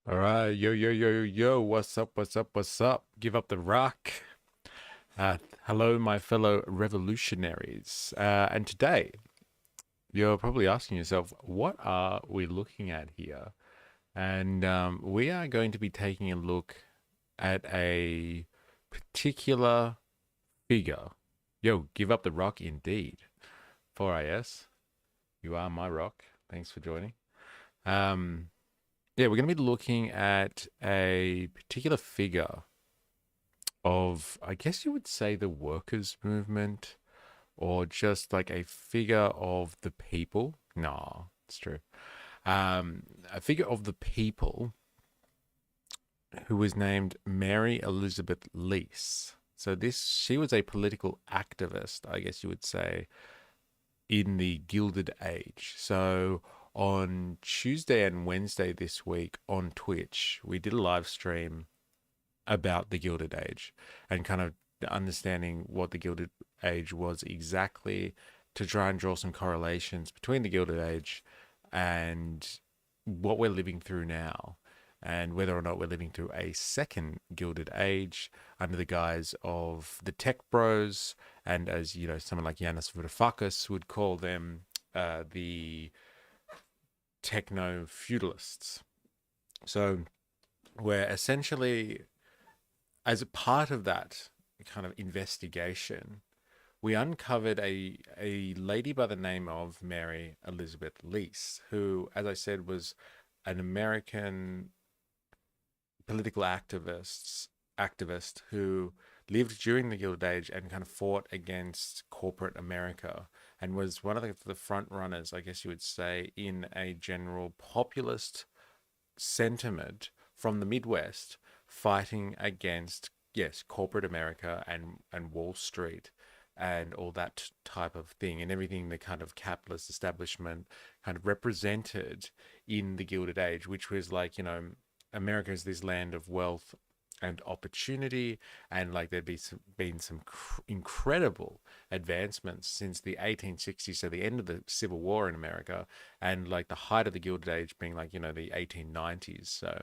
All right, yo, what's up, what's up? Give up the rock. Uh, Hello, my fellow revolutionaries. And today, you're probably asking yourself, what are we looking at here? And we are going to be taking a look at a particular figure. Yo, give up the rock indeed. 4IS, you are my rock. Thanks for joining. Um, yeah, we're going to be looking at a particular figure of, I guess you would say, the workers' movement, or just like a figure of the people. No, it's true. A figure of the people who was named Mary Elizabeth Lease. So she was a political activist, I guess you would say, in the Gilded Age. So on Tuesday and Wednesday this week on Twitch, we did a live stream about the Gilded Age and kind of understanding what the Gilded Age was exactly, to try and draw some correlations between the Gilded Age and what we're living through now, and whether or not we're living through a second Gilded Age under the guise of the tech bros, and, as you know, someone like Yanis Varoufakis would call them, the techno feudalists. So we're essentially, as a part of that kind of investigation, we uncovered a lady by the name of Mary Elizabeth Lease, who, as I said, was an American political activist who lived during the Gilded Age and kind of fought against corporate America, and was one of the front runners, I guess you would say, in a general populist sentiment from the Midwest, fighting against, yes, corporate America and Wall Street and all that type of thing, and everything the kind of capitalist establishment kind of represented in the Gilded Age, which was like, America is this land of wealth and opportunity, and like been some incredible advancements since the 1860s, so the end of the Civil War in America, and like the height of the Gilded Age being like, the 1890s. So,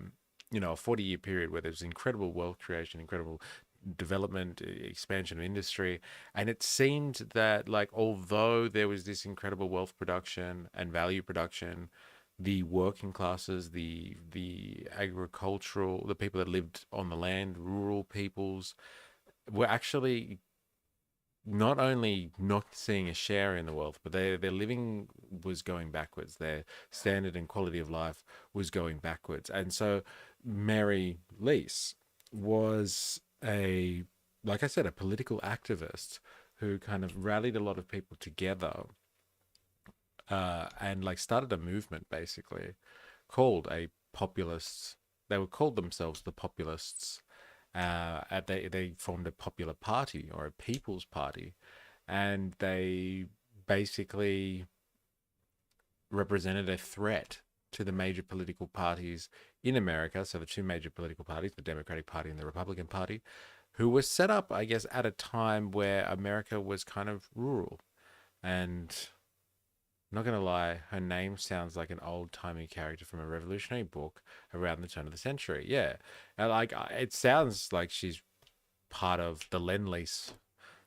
a 40-year period where there's incredible wealth creation, incredible development, expansion of industry. And it seemed that, like, although there was this incredible wealth production and value production, the working classes, the agricultural, the people that lived on the land, rural peoples, were actually not only not seeing a share in the wealth, but their living was going backwards. Their standard and quality of life was going backwards. And so Mary Lease was like I said, a political activist who kind of rallied a lot of people together, and like started a movement basically called a populist. They were called themselves the Populists. They formed a popular party, or a people's party, and they basically represented a threat to the major political parties in America. So the two major political parties, the Democratic Party and the Republican Party, who were set up, I guess, at a time where America was kind of rural. And I'm not going to lie, her name sounds like an old timey character from a revolutionary book around the turn of the century. Yeah. And like, it sounds like she's part of the Lend-Lease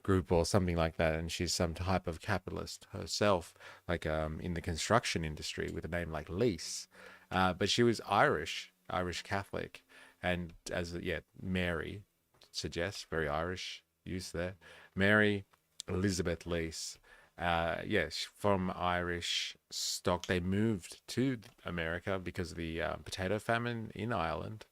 group or something like that, and she's some type of capitalist herself, like in the construction industry with a name like Lease. But she was Irish Catholic, and Mary suggests, very Irish use there. Mary Elizabeth Lease. Yes, from Irish stock. They moved to America because of the potato famine in Ireland,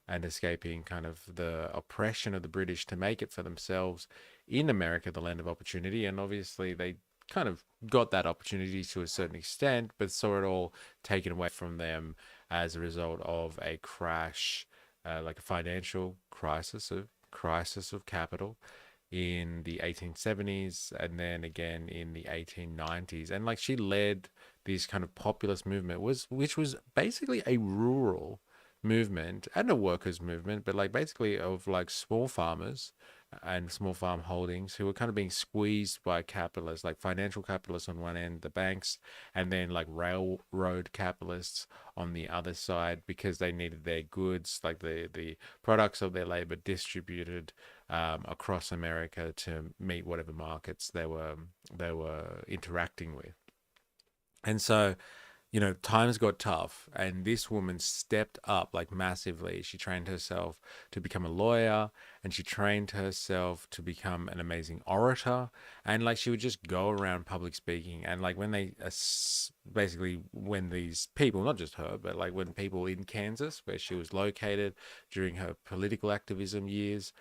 and escaping kind of the oppression of the British to make it for themselves in America, the land of opportunity. And obviously, they kind of got that opportunity to a certain extent, but saw it all taken away from them as a result of a crash, like a financial crisis of capital in the 1870s, and then again in the 1890s. And like, she led this kind of populist movement, which was basically a rural movement and a workers movement, but like basically of like small farmers and small farm holdings who were kind of being squeezed by capitalists, like financial capitalists on one end, the banks, and then like railroad capitalists on the other side, because they needed their goods, like the products of their labor, distributed across America to meet whatever markets they were interacting with. And so, times got tough, and this woman stepped up like massively. She trained herself to become a lawyer, and she trained herself to become an amazing orator. And like, she would just go around public speaking. And like, when basically, when these people, not just her, but like when people in Kansas, where she was located during her political activism years,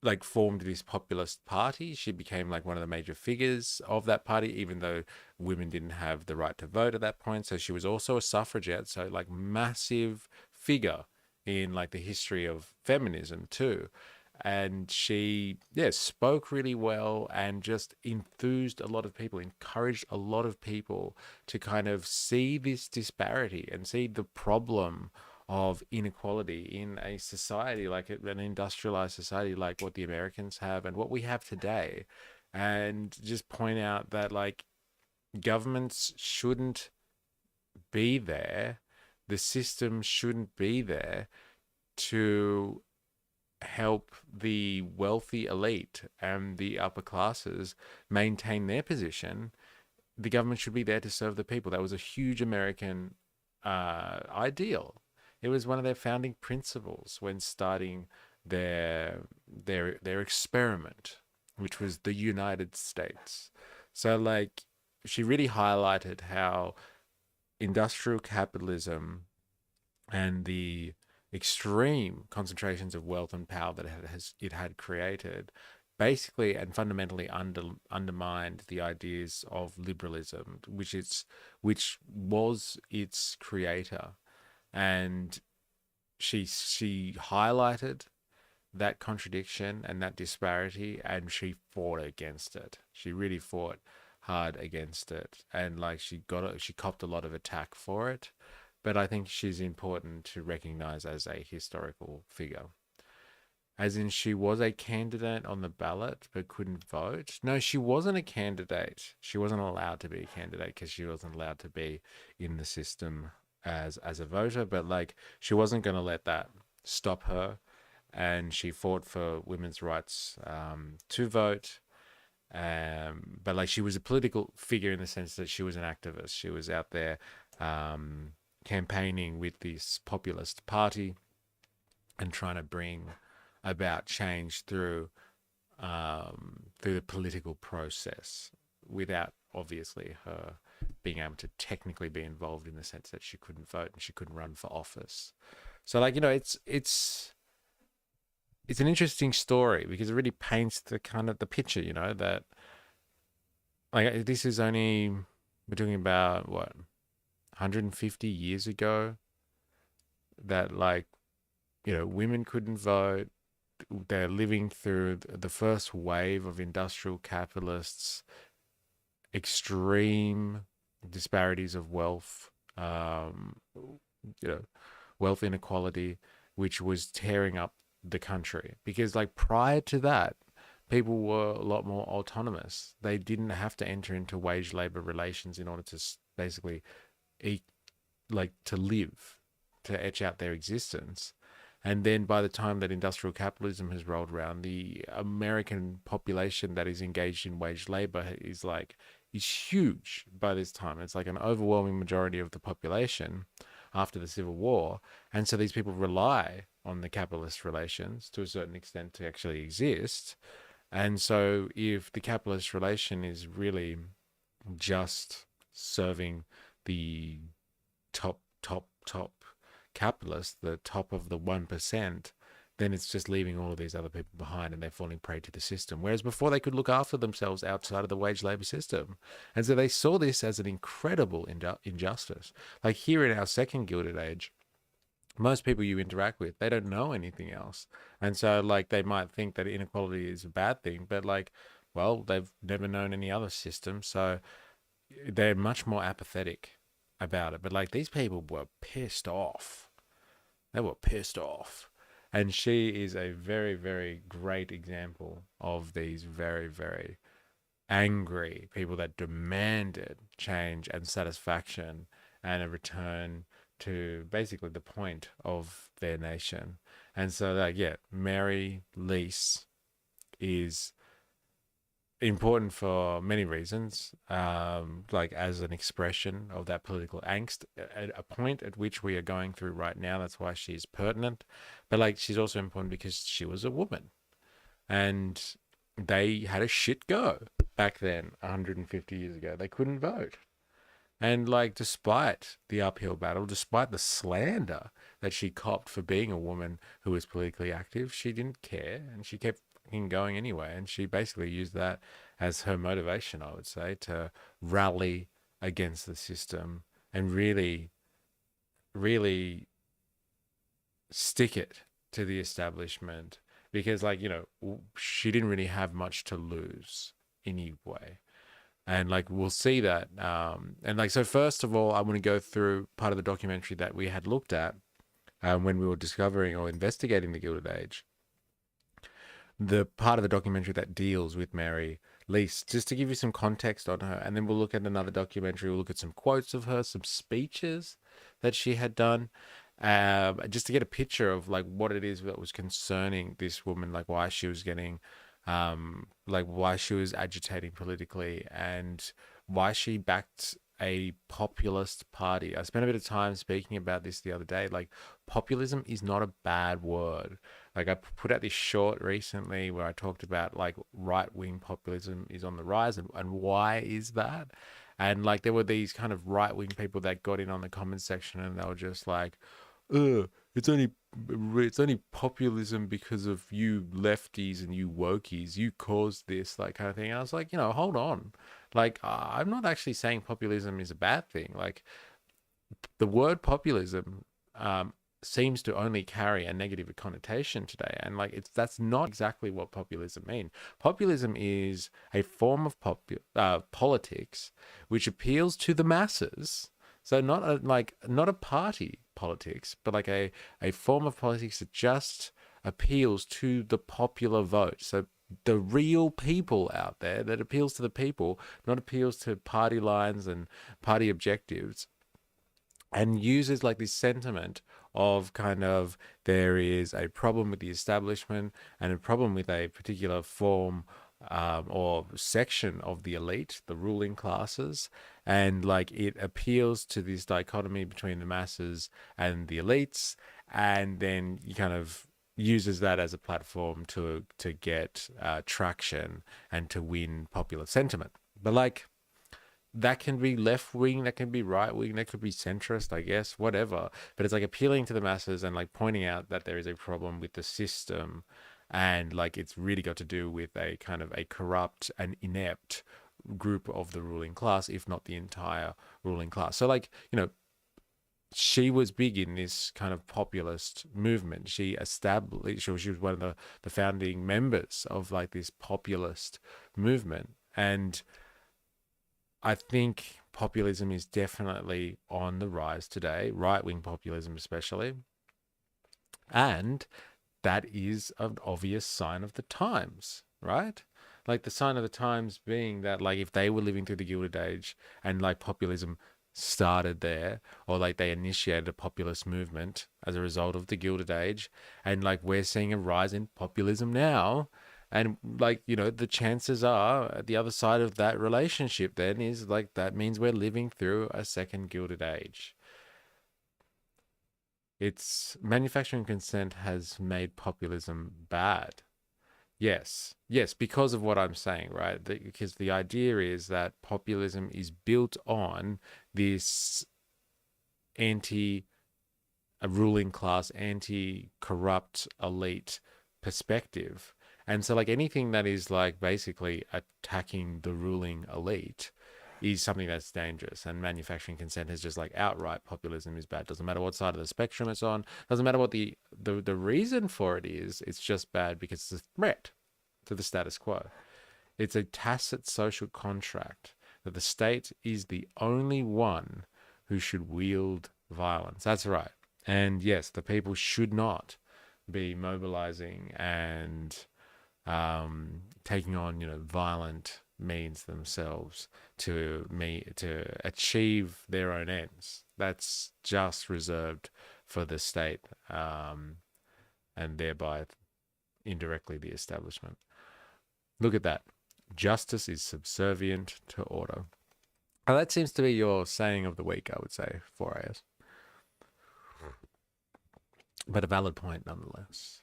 like formed this populist party. She became like one of the major figures of that party, even though women didn't have the right to vote at that point. So she was also a suffragette. So like, massive figure in like the history of feminism too. And she, yeah, spoke really well and just enthused a lot of people, encouraged a lot of people to kind of see this disparity and see the problem of inequality in a society like an industrialized society like what the Americans have and what we have today. And just point out that like, governments shouldn't be there, the system shouldn't be there to help the wealthy elite and the upper classes maintain their position. The government should be there to serve the people. That was a huge American ideal. It was one of their founding principles when starting their experiment, which was the United States. So like, she really highlighted how industrial capitalism and the extreme concentrations of wealth and power that it had created basically and fundamentally undermined the ideas of liberalism, which was its creator. And she highlighted that contradiction and that disparity, and she fought against it. She really fought hard against it, and like, she copped a lot of attack for it. But I think she's important to recognize as a historical figure. As in, she was a candidate on the ballot but couldn't vote. No, she wasn't a candidate. She wasn't allowed to be a candidate because she wasn't allowed to be in the system as a voter. But like, she wasn't going to let that stop her, and she fought for women's rights to vote. But like, she was a political figure in the sense that she was an activist. She was out there campaigning with this populist party and trying to bring about change through the political process, without obviously her being able to technically be involved, in the sense that she couldn't vote and she couldn't run for office. So like, it's an interesting story because it really paints the kind of the picture, that like, this is only, we're talking about what, 150 years ago, that like, women couldn't vote. They're living through the first wave of industrial capitalists, extreme disparities of wealth, wealth inequality, which was tearing up the country. Because like, prior to that, people were a lot more autonomous. They didn't have to enter into wage labor relations in order to basically eat, like, to live, to etch out their existence. And then by the time that industrial capitalism has rolled around, the American population that is engaged in wage labor is huge by this time. It's like an overwhelming majority of the population after the Civil War. And so these people rely on the capitalist relations to a certain extent to actually exist. And so if the capitalist relation is really just serving the top capitalists, the top of the 1%, then it's just leaving all of these other people behind, and they're falling prey to the system. Whereas before, they could look after themselves outside of the wage labor system. And so they saw this as an incredible injustice. Like, here in our second Gilded Age, most people you interact with, they don't know anything else. And so like, they might think that inequality is a bad thing, but like, well, they've never known any other system. So they're much more apathetic about it. But like, these people were pissed off. They were pissed off. And she is a very, very great example of these very, very angry people that demanded change and satisfaction and a return to basically the point of their nation. And so, like, yeah, Mary Lease is important for many reasons, like as an expression of that political angst at a point at which we are going through right now. That's why she's pertinent. But like, she's also important because she was a woman, and they had a shit go back then, 150 years ago. They couldn't vote. And like, despite the uphill battle, despite the slander that she copped for being a woman who was politically active, she didn't care, and she kept fucking going anyway. And she basically used that as her motivation, I would say, to rally against the system and really, really stick it to the establishment, because, like, she didn't really have much to lose anyway. And like, we'll see that. And like, so first of all, I want to go through part of the documentary that we had looked at when we were discovering or investigating the Gilded Age. The part of the documentary that deals with Mary Lease, just to give you some context on her. And then we'll look at another documentary. We'll look at some quotes of her, some speeches that she had done, just to get a picture of like what it is that was concerning this woman, like why she was getting, like why she was agitating politically, and why she backed a populist party. I spent a bit of time speaking about this the other day. Like, populism is not a bad word. Like, I put out this short recently where I talked about like right-wing populism is on the rise, and why is that? And like, there were these kind of right-wing people that got in on the comments section, and they were just like, "Ugh, it's only populism because of you lefties and you wokies. You caused this," like, kind of thing. And I was like, hold on. Like, I'm not actually saying populism is a bad thing. Like, the word populism seems to only carry a negative connotation today, and like, that's not exactly what populism means. Populism is a form of politics which appeals to the masses. So not a party politics, but like a form of politics that just appeals to the popular vote. So the real people out there, that appeals to the people, not appeals to party lines and party objectives, and uses like this sentiment of kind of, there is a problem with the establishment and a problem with a particular form or section of the elite, the ruling classes, and like, it appeals to this dichotomy between the masses and the elites, and then you kind of uses that as a platform to get traction and to win popular sentiment. But like, that can be left wing, that can be right wing, that could be centrist, I guess, whatever. But it's like appealing to the masses and like pointing out that there is a problem with the system, and like, it's really got to do with a kind of a corrupt and inept group of the ruling class, if not the entire ruling class. So like, she was big in this kind of populist movement. She established, she was one of the founding members of like this populist movement. And I think populism is definitely on the rise today, right-wing populism especially. And that is an obvious sign of the times, right? Like, the sign of the times being that, like, if they were living through the Gilded Age and like populism started there, or like they initiated a populist movement as a result of the Gilded Age, and like, we're seeing a rise in populism now, and like, the chances are the other side of that relationship then is like, that means we're living through a second Gilded Age. It's manufacturing consent has made populism bad. Yes, because of what I'm saying, right? Because the idea is that populism is built on this anti a ruling class, anti-corrupt elite perspective. And so like, anything that is like basically attacking the ruling elite is something that's dangerous. And manufacturing consent is just like, outright populism is bad. Doesn't matter what side of the spectrum it's on. Doesn't matter what the reason for it is. It's just bad because it's a threat to the status quo. It's a tacit social contract that the state is the only one who should wield violence. That's right. And yes, the people should not be mobilizing and taking on, violent means themselves to achieve their own ends. That's just reserved for the state, and thereby indirectly the establishment. Look at that. Justice is subservient to order. Oh, that seems to be your saying of the week, I would say, 4AS. But a valid point nonetheless.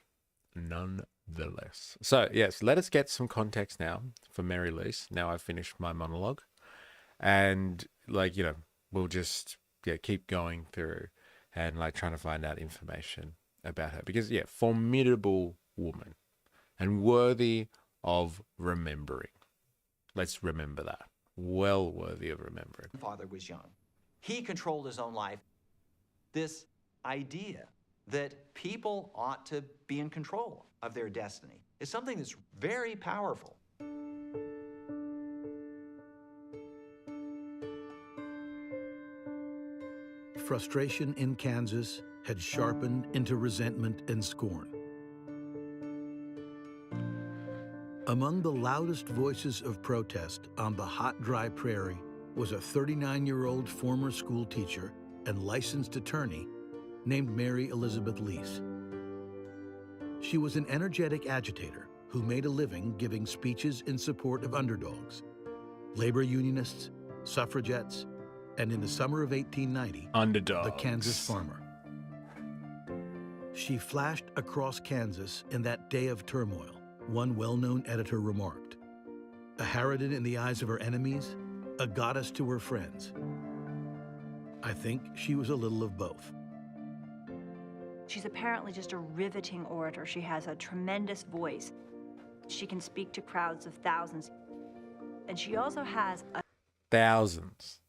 So, yes, let us get some context now for Mary Lease. Now I've finished my monologue. And, we'll just keep going through and, trying to find out information about her. Because, formidable woman and worthy of remembering. Let's remember that. Well worthy of remembering. Father was young. He controlled his own life. This idea that people ought to be in control of their destiny is something that's very powerful. Frustration in Kansas had sharpened into resentment and scorn. Among the loudest voices of protest on the hot, dry prairie was a 39-year-old former school teacher and licensed attorney named Mary Elizabeth Lease. She was an energetic agitator who made a living giving speeches in support of underdogs, labor unionists, suffragettes, and in the summer of 1890, underdogs, the Kansas farmer. She flashed across Kansas in that day of turmoil, one well-known editor remarked. A harridan in the eyes of her enemies, a goddess to her friends. I think she was a little of both. She's apparently just a riveting orator. She has a tremendous voice. She can speak to crowds of thousands. And she also has a... Thousands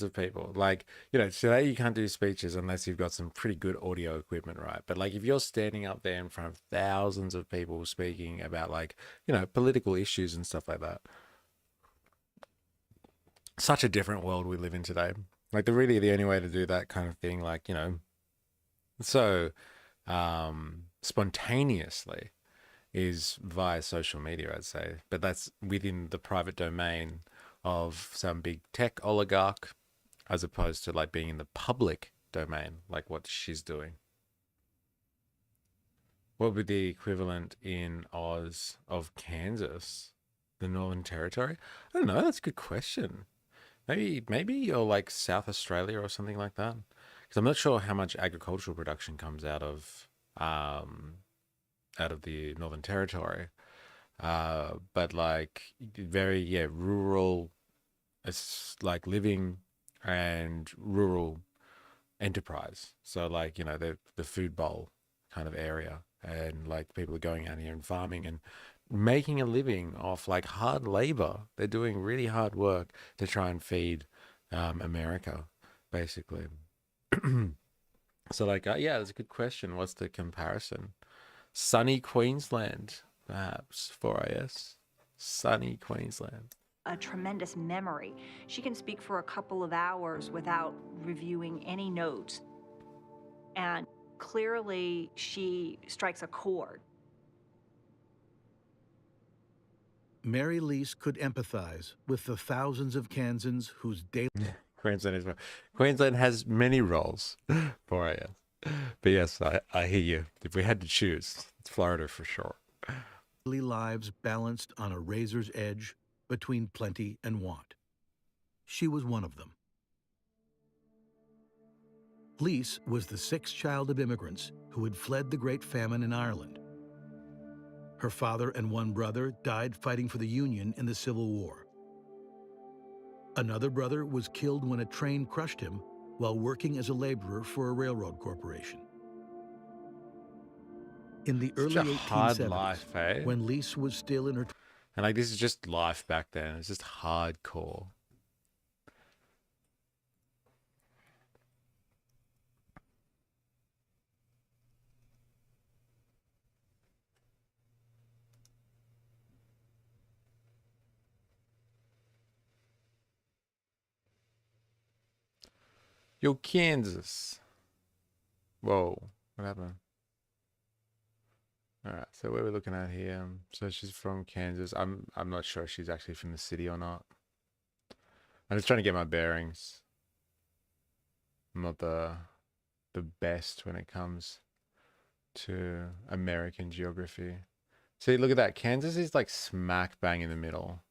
of people. Today you can't do speeches unless you've got some pretty good audio equipment, right? But if you're standing up there in front of thousands of people speaking about political issues and stuff like that. Such a different world we live in today. The only way to do that kind of thing, so spontaneously is via social media, I'd say. But that's within the private domain of some big tech oligarch, as opposed to being in the public domain, like what she's doing. What would be the equivalent in Oz of Kansas, the Northern Territory? I don't know. That's a good question. Maybe you're South Australia or something like that. Because I'm not sure how much agricultural production comes out of the Northern Territory. But very rural, it's living and rural enterprise. So the food bowl kind of area, and people are going out here and farming and making a living off hard labor. They're doing really hard work to try and feed America, basically. So that's a good question. What's the comparison? Sunny Queensland, perhaps, 4AS. Sunny Queensland. A tremendous memory. She can speak for a couple of hours without reviewing any notes. And clearly she strikes a chord. Mary Lease could empathize with the thousands of Kansans whose daily... Queensland has many roles, 4AS. But yes, I hear you. If we had to choose, it's Florida for sure. Lives balanced on a razor's edge between plenty and want. She was one of them. Lease was the sixth child of immigrants who had fled the Great Famine in Ireland. Her father and one brother died fighting for the Union in the Civil War. Another brother was killed when a train crushed him while working as a laborer for a railroad corporation. In the early 1870s, life, eh? when Lease was still in her... And this is just life back then. It's just hardcore. Yo, Kansas. Whoa, what happened? All right, so where are we looking at here? So she's from Kansas. I'm not sure if she's actually from the city or not. I'm just trying to get my bearings. I'm not the best when it comes to American geography. See, look at that. Kansas is like smack bang in the middle.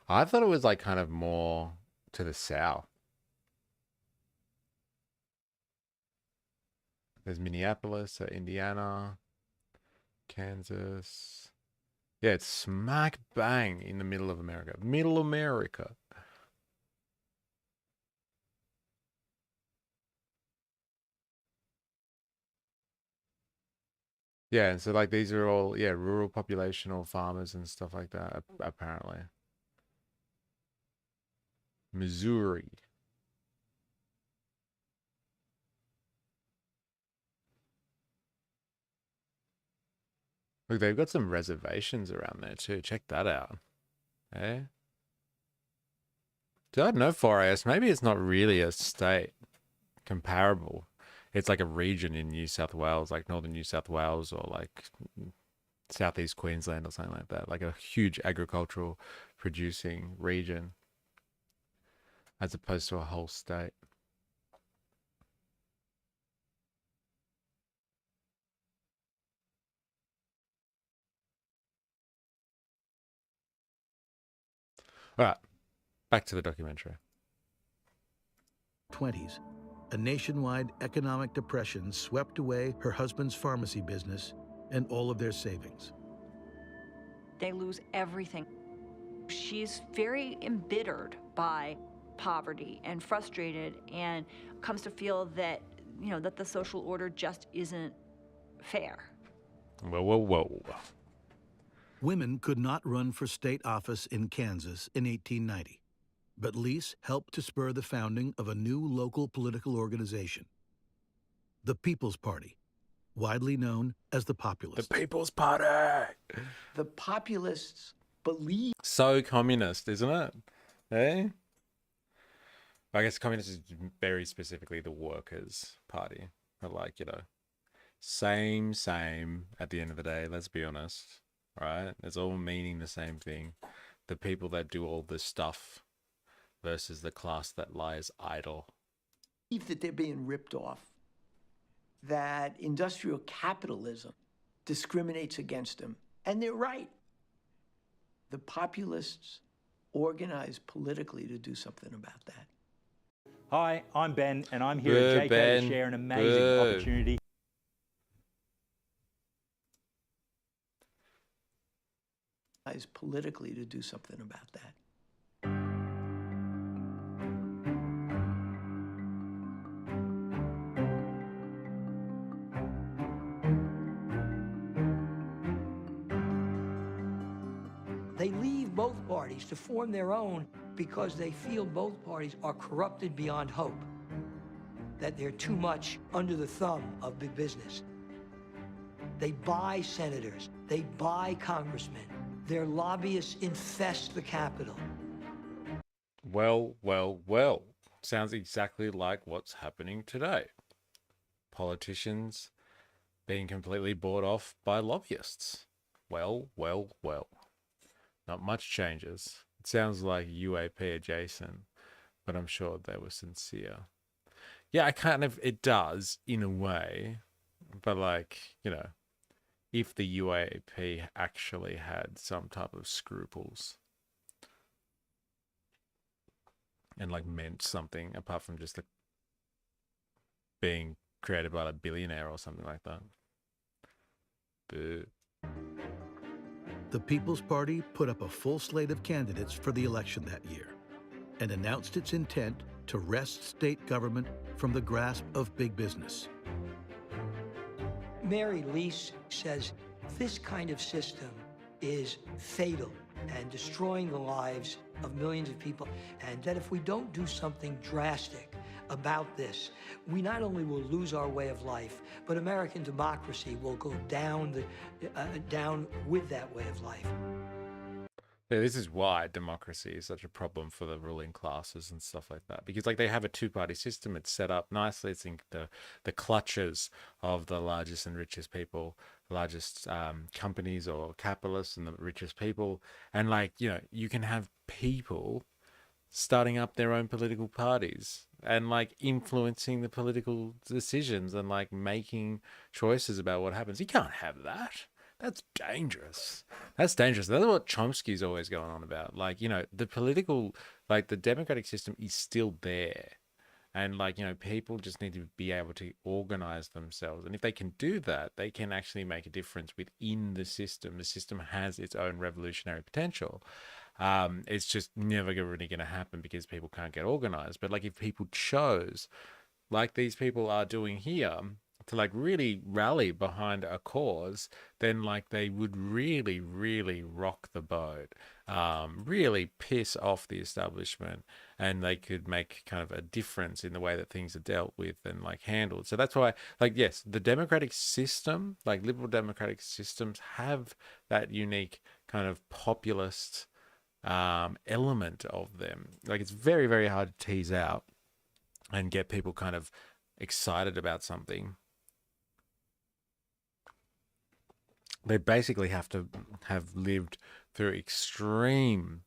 I thought it was like kind of more to the south. There's Minneapolis, Indiana, Kansas. Yeah, it's smack bang in the middle of America. Middle America. Yeah, and so like these are all, yeah, rural population or farmers and stuff like that, apparently. Missouri. Look, they've got some reservations around there too. Check that out. Eh? Dude, I don't know, 4AS. Maybe it's not really a state comparable. It's like a region in New South Wales, like northern New South Wales or like southeast Queensland or something like that. Like a huge agricultural producing region as opposed to a whole state. All right, back to the documentary. 20s, a nationwide economic depression swept away her husband's pharmacy business and all of their savings. They lose everything. She's very embittered by poverty and frustrated, and comes to feel that, you know, that the social order just isn't fair. Whoa, whoa, whoa. Women could not run for state office in Kansas in 1890, but Lease helped to spur the founding of a new local political organization, the People's Party, widely known as the Populist. The People's Party. The Populists believe. So communist, isn't it? Eh? I guess communist is very specifically the workers' party. But like, you know, same at the end of the day, let's be honest. Right? It's all meaning the same thing. The people that do all this stuff versus the class that lies idle. That they're being ripped off, that industrial capitalism discriminates against them. And they're right. The populists organize politically to do something about that. Hi, I'm Ben, and I'm here Boo, at JK Ben. to share an amazing Boo. opportunity. Politically to do something about that. They leave both parties to form their own because they feel both parties are corrupted beyond hope, that they're too much under the thumb of big business. They buy senators, they buy congressmen. Their lobbyists infest the Capitol. Well. Sounds exactly like what's happening today. Politicians being completely bought off by lobbyists. Well. Not much changes. It sounds like UAP adjacent, but I'm sure they were sincere. Yeah, it does in a way, but like, you know, if the UAP actually had some type of scruples and like meant something apart from just like being created by a billionaire or something like that. Boo. The People's Party put up a full slate of candidates for the election that year and announced its intent to wrest state government from the grasp of big business. Mary Lease says this kind of system is fatal and destroying the lives of millions of people, and that if we don't do something drastic about this, we not only will lose our way of life, but American democracy will go down with that way of life. Yeah, this is why democracy is such a problem for the ruling classes and stuff like that. Because like they have a two-party system, it's set up nicely. It's in the clutches of the largest and richest people, largest companies or capitalists and the richest people. And like, you know, you can have people starting up their own political parties and like influencing the political decisions and like making choices about what happens. You can't have that. That's dangerous. That's dangerous. That's what Chomsky's always going on about. Like, you know, the political, like the democratic system is still there. And like, you know, people just need to be able to organize themselves. And if they can do that, they can actually make a difference within the system. The system has its own revolutionary potential. It's just never really going to happen because people can't get organized. But like if people chose, like these people are doing here, to like really rally behind a cause, then like they would really, really rock the boat, really piss off the establishment, and they could make kind of a difference in the way that things are dealt with and like handled. So that's why, like, yes, the democratic system, like liberal democratic systems, have that unique kind of populist element of them. Like it's very, very hard to tease out and get people kind of excited about something. They basically have to have lived through extreme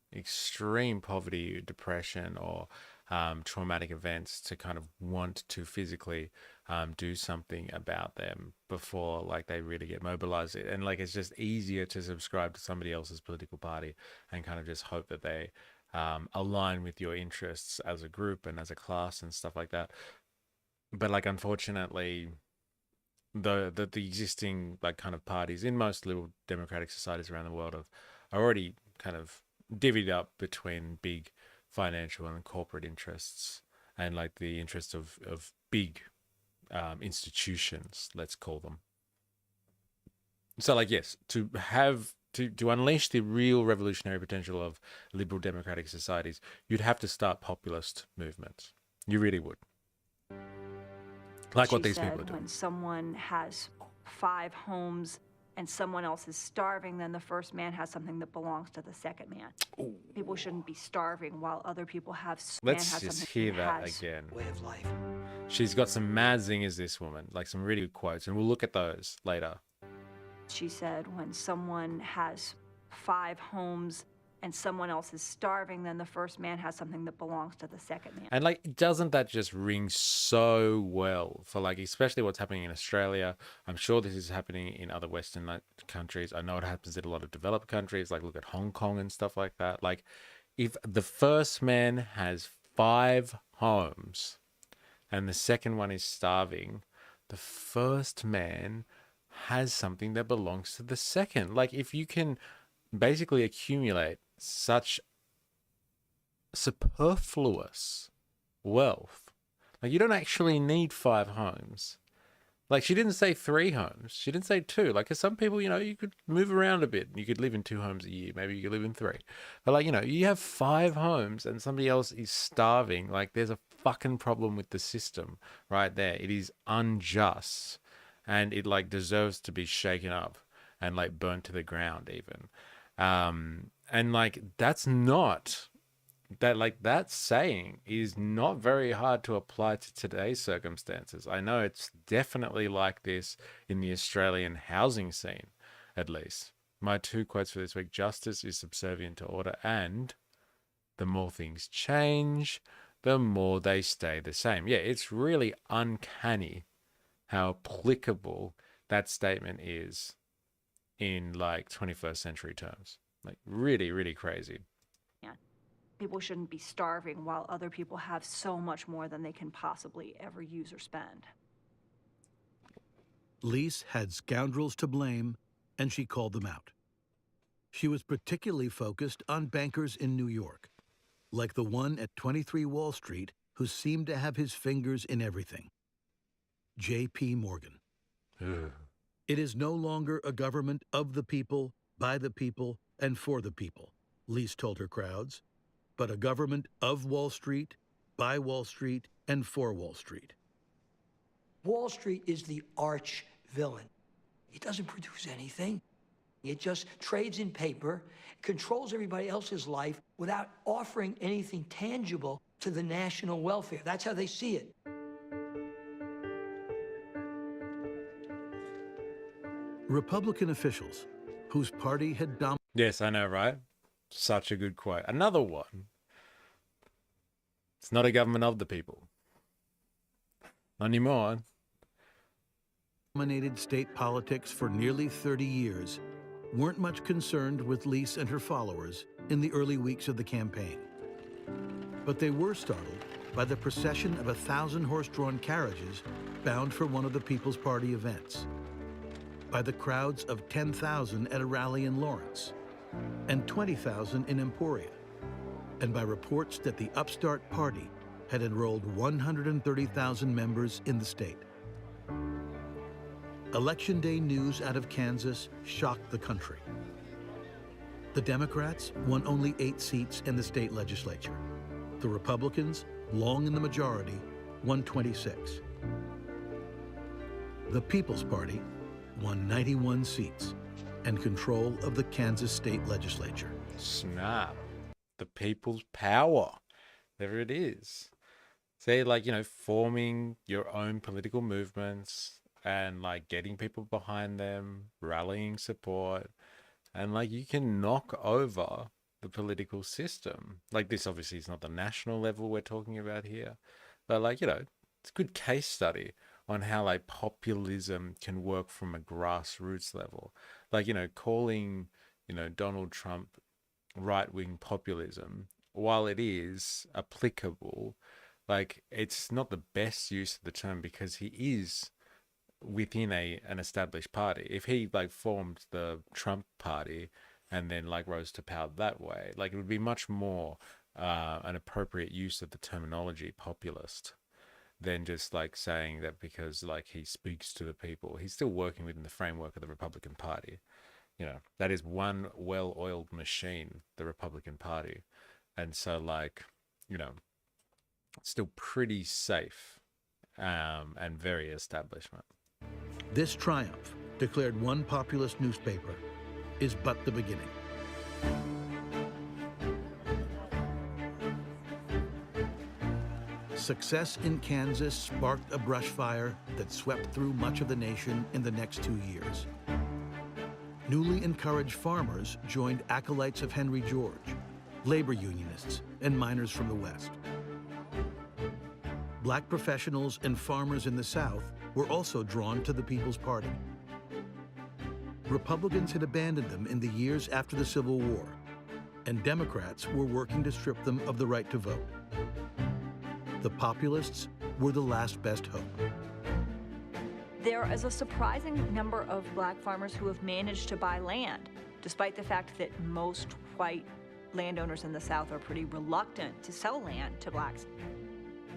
poverty, depression, or traumatic events to kind of want to physically do something about them before like they really get mobilized. And like it's just easier to subscribe to somebody else's political party and kind of just hope that they align with your interests as a group and as a class and stuff like that. But like unfortunately, the existing like kind of parties in most little democratic societies around the world are already kind of divvied up between big financial and corporate interests and like the interests of big institutions, let's call them. So like yes, to unleash the real revolutionary potential of liberal democratic societies, you'd have to start populist movements. You really would. Like what these people are doing. When someone has 5 homes and someone else is starving, then the first man has something that belongs to the second man. Ooh. People shouldn't be starving while other people have. Let's just hear that again. Way of life. She's got some mad zingers, this woman, like some really good quotes, and we'll look at those later. She said, when someone has 5 homes and someone else is starving, then the first man has something that belongs to the second man. And like, doesn't that just ring so well for like, especially what's happening in Australia? I'm sure this is happening in other Western countries. I know it happens in a lot of developed countries, like look at Hong Kong and stuff like that. Like if the first man has 5 homes and the second one is starving, the first man has something that belongs to the second. Like if you can basically accumulate such superfluous wealth, like you don't actually need 5 homes. Like she didn't say 3 homes, she didn't say 2. Like, cause some people, you know, you could move around a bit, you could live in 2 homes a year, maybe you could live in 3, but like, you know, you have 5 homes and somebody else is starving. Like there's a fucking problem with the system right there. It is unjust and it like deserves to be shaken up and like burnt to the ground even. And like that's not that, like that saying is not very hard to apply to today's circumstances. I know it's definitely like this in the Australian housing scene, at least. My 2 quotes for this week: justice is subservient to order, and the more things change, the more they stay the same. Yeah, it's really uncanny how applicable that statement is in like 21st century terms. Like really, really crazy. Yeah. People shouldn't be starving while other people have so much more than they can possibly ever use or spend. Lease had scoundrels to blame, and she called them out. She was particularly focused on bankers in New York, like the one at 23 Wall Street who seemed to have his fingers in everything. J.P. Morgan. It is no longer a government of the people, by the people, and for the people, Lease told her crowds, but a government of Wall Street, by Wall Street, and for Wall Street. Wall Street is the arch villain. It doesn't produce anything. It just trades in paper, controls everybody else's life without offering anything tangible to the national welfare. That's how they see it. Republican officials, whose party had Yes, I know, right? Such a good quote. Another one. It's not a government of the people. Not anymore. dominated state politics for nearly 30 years, weren't much concerned with Lease and her followers in the early weeks of the campaign. But they were startled by the procession of 1,000 horse-drawn carriages bound for one of the People's Party events, by the crowds of 10,000 at a rally in Lawrence, and 20,000 in Emporia, and by reports that the upstart party had enrolled 130,000 members in the state. Election day news out of Kansas shocked the country. The Democrats won only 8 seats in the state legislature. The Republicans, long in the majority, won 26. The People's Party won 91 seats and control of the Kansas state legislature. Snap. The people's power. There it is. Say, like, you know, forming your own political movements and like getting people behind them, rallying support, and like you can knock over the political system. Like, this obviously is not the national level we're talking about here, but like, you know, it's a good case study on how like populism can work from a grassroots level. Like, you know, calling, you know, Donald Trump right-wing populism, while it is applicable, like it's not the best use of the term because he is within an established party. If he like formed the Trump party and then like rose to power that way, like it would be much more an appropriate use of the terminology populist than just like saying that because like he speaks to the people. He's still working within the framework of the Republican Party. You know, that is one well-oiled machine, the Republican Party. And so like, you know, still pretty safe and very establishment. This triumph, declared one populist newspaper, is but the beginning. Success in Kansas sparked a brush fire that swept through much of the nation in the next 2 years. Newly encouraged farmers joined acolytes of Henry George, labor unionists, and miners from the West. Black professionals and farmers in the South were also drawn to the People's Party. Republicans had abandoned them in the years after the Civil War, and Democrats were working to strip them of the right to vote. The Populists were the last best hope. There is a surprising number of black farmers who have managed to buy land, despite the fact that most white landowners in the South are pretty reluctant to sell land to blacks.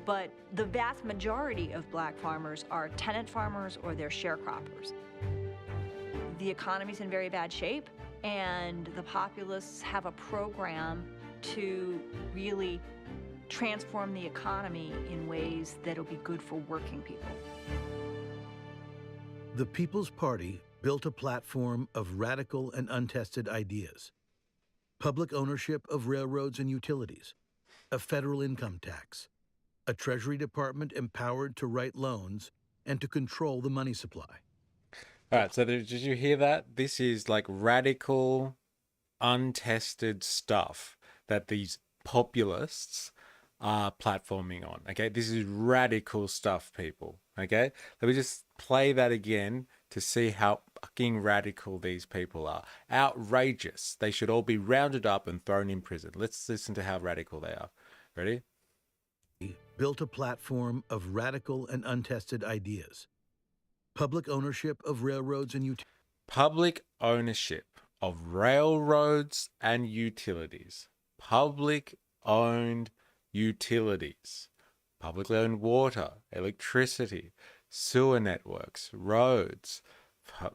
But the vast majority of black farmers are tenant farmers or they're sharecroppers. The economy's in very bad shape, and the Populists have a program to really transform the economy in ways that'll be good for working people. The People's Party built a platform of radical and untested ideas. Public ownership of railroads and utilities, a federal income tax, a Treasury Department empowered to write loans and to control the money supply. All right, so did you hear that? This is like radical, untested stuff that these populists are platforming on, okay? This is radical stuff, people, okay? Let me just play that again to see how fucking radical these people are. Outrageous. They should all be rounded up and thrown in prison. Let's listen to how radical they are. Ready? Built a platform of radical and untested ideas. Public ownership of railroads and utilities. Public ownership of railroads and utilities. Public owned utilities. Publicly owned water, electricity, sewer networks, roads.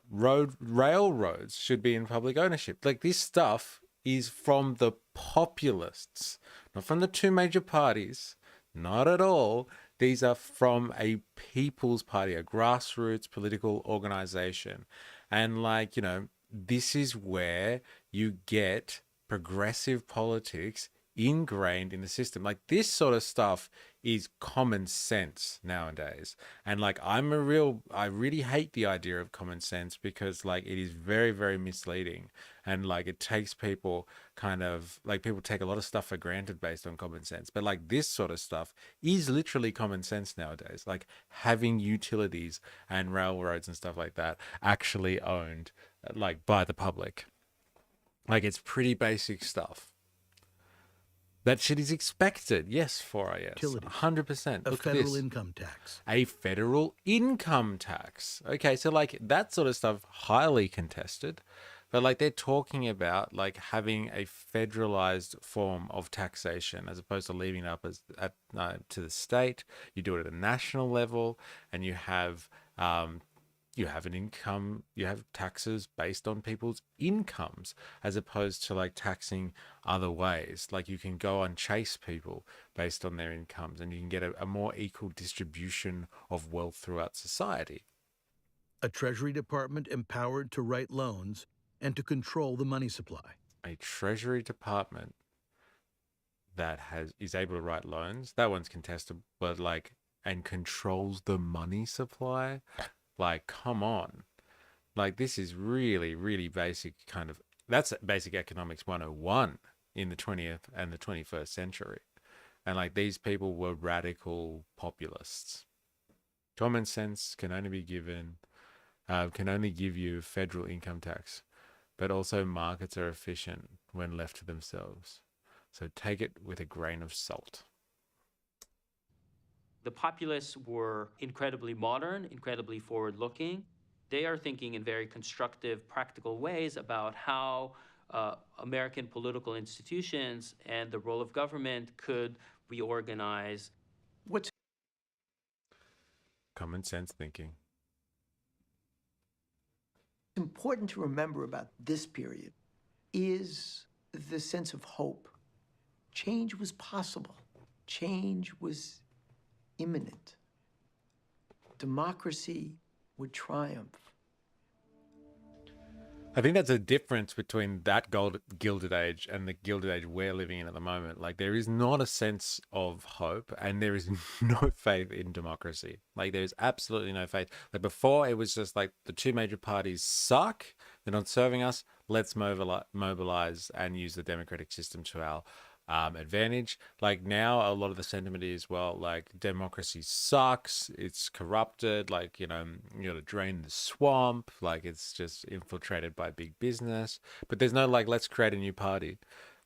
Railroads should be in public ownership. Like, this stuff is from the populists, not from the two major parties. Not at all. These are from a people's party, a grassroots political organization. And like, you know, this is where you get progressive politics ingrained in the system. Like this sort of stuff is common sense nowadays. And like I really hate the idea of common sense because like it is very, very misleading. And like it takes people people take a lot of stuff for granted based on common sense. But like this sort of stuff is literally common sense nowadays. Like having utilities and railroads and stuff like that actually owned like by the public. Like it's pretty basic stuff. That shit is expected. Yes, 4IS. Utilities. 100%. A Look at federal this. income tax. A federal income tax. Okay, so like that sort of stuff, highly contested. But like they're talking about like having a federalized form of taxation as opposed to leaving it up to the state. You do it at a national level, and you have an income, you have taxes based on people's incomes as opposed to like taxing other ways. Like you can go and chase people based on their incomes, and you can get a more equal distribution of wealth throughout society. A Treasury Department empowered to write loans and to control the money supply. A Treasury Department that is able to write loans, that one's contested, but like, and controls the money supply. Like, come on. Like, this is really, really basic that's basic economics 101 in the 20th and the 21st century. And like, these people were radical populists. Common sense can only give you federal income tax, but also markets are efficient when left to themselves. So take it with a grain of salt. The populists were incredibly modern, incredibly forward-looking. They are thinking in very constructive, practical ways about how American political institutions and the role of government could reorganize. What's Common sense thinking. important to remember about this period is the sense of hope. Change was possible. Change was imminent. Democracy would triumph. I think that's a difference between that Gilded Age and the Gilded Age we're living in at the moment. Like, there is not a sense of hope, and there is no faith in democracy. Like, there is absolutely no faith. Like, before, it was just like the two major parties suck, they're not serving us, let's mobilize and use the democratic system to our advantage. Like, now a lot of the sentiment is, well, like, democracy sucks, it's corrupted, like, you gotta drain the swamp, like, it's just infiltrated by big business. But there's no like, let's create a new party,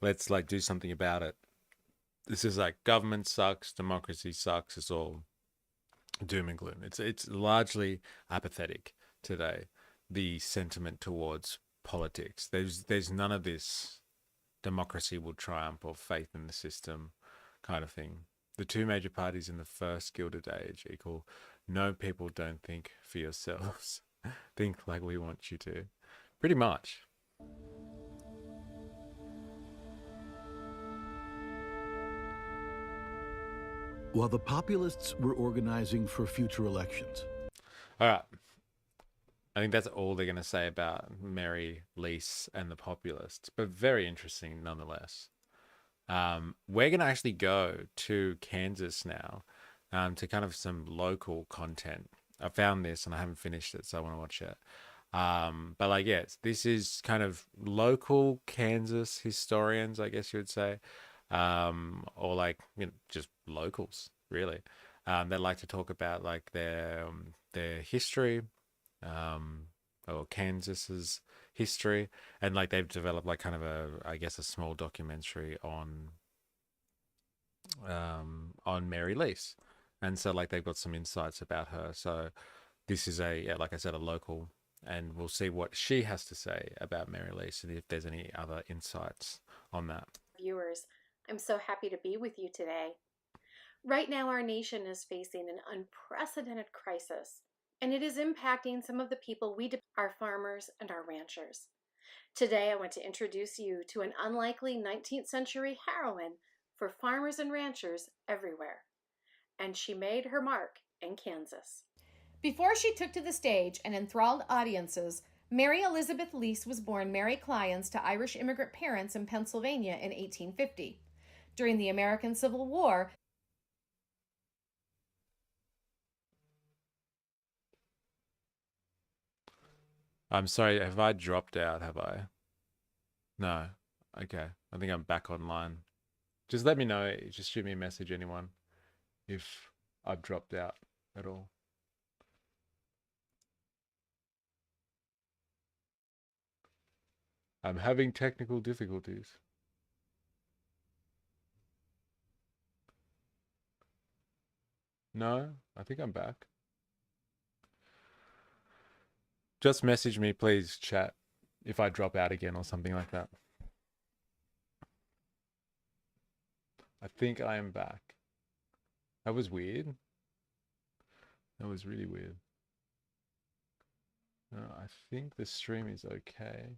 let's like do something about it. This is like, government sucks, democracy sucks, it's all doom and gloom. It's largely apathetic today, the sentiment towards politics. There's none of this democracy will triumph or faith in the system kind of thing. The two major parties in the first Gilded Age equal, no, people, don't think for yourselves. Think like we want you to. Pretty much. While the populists were organizing for future elections. All right. I think that's all they're going to say about Mary Lease and the populists, but very interesting nonetheless. We're going to actually go to Kansas now, to kind of some local content. I found this and I haven't finished it, so I want to watch it. But like, yes, this is kind of local Kansas historians, I guess you would say, or like, just locals, really. They like to talk about like their history, or Kansas's history, and like they've developed like kind of a small documentary on Mary Lease, and so like they've got some insights about her. So this is like I said, a local, and we'll see what she has to say about Mary Lease and if there's any other insights on that. Viewers, I'm so happy to be with you today. Right now, our nation is facing an unprecedented crisis, and it is impacting some of the people our farmers and our ranchers. Today, I want to introduce you to an unlikely 19th century heroine for farmers and ranchers everywhere. And she made her mark in Kansas. Before she took to the stage and enthralled audiences, Mary Elizabeth Lease was born Mary Clients to Irish immigrant parents in Pennsylvania in 1850. During the American Civil War, I'm sorry, have I dropped out? Have I? No. Okay. I think I'm back online. Just let me know. Just shoot me a message, anyone, if I've dropped out at all. I'm having technical difficulties. No, I think I'm back. Just message me, please, chat, if I drop out again or something like that. I think I am back. That was weird. That was really weird. No, I think the stream is okay.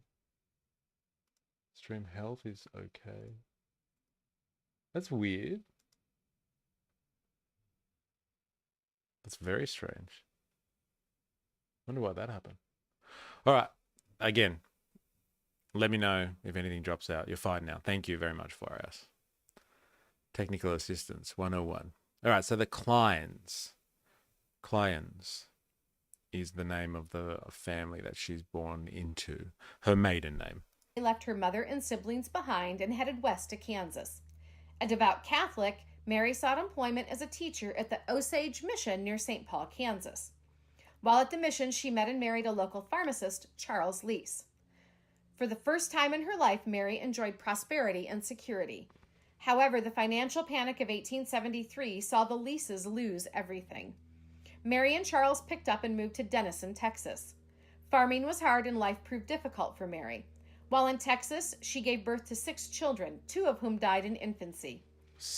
Stream health is okay. That's weird. That's very strange. Wonder why that happened. All right. Again, let me know if anything drops out. You're fine now. Thank you very much, 4S. Technical Assistance 101. All right. So the Clients is the name of the family that she's born into. Her maiden name. She left her mother and siblings behind and headed west to Kansas. A devout Catholic, Mary sought employment as a teacher at the Osage Mission near St. Paul, Kansas. While at the mission, she met and married a local pharmacist, Charles Lease. For the first time in her life, Mary enjoyed prosperity and security. However, the financial panic of 1873 saw the Leases lose everything. Mary and Charles picked up and moved to Denison, Texas. Farming was hard and life proved difficult for Mary. While in Texas, she gave birth to 6 children, 2 of whom died in infancy.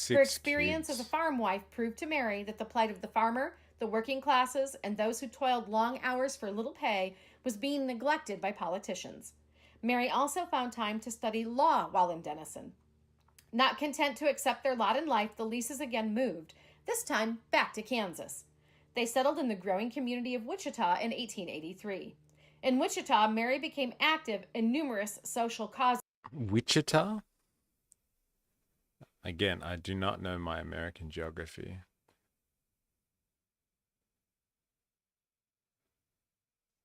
Her experience as a farm wife proved to Mary that the plight of the farmer, the working classes, and those who toiled long hours for little pay was being neglected by politicians. Mary also found time to study law while in Denison. Not content to accept their lot in life, the Leases again moved, this time back to Kansas. They settled in the growing community of Wichita in 1883. In Wichita, Mary became active in numerous social causes. Wichita? Again, I do not know my American geography.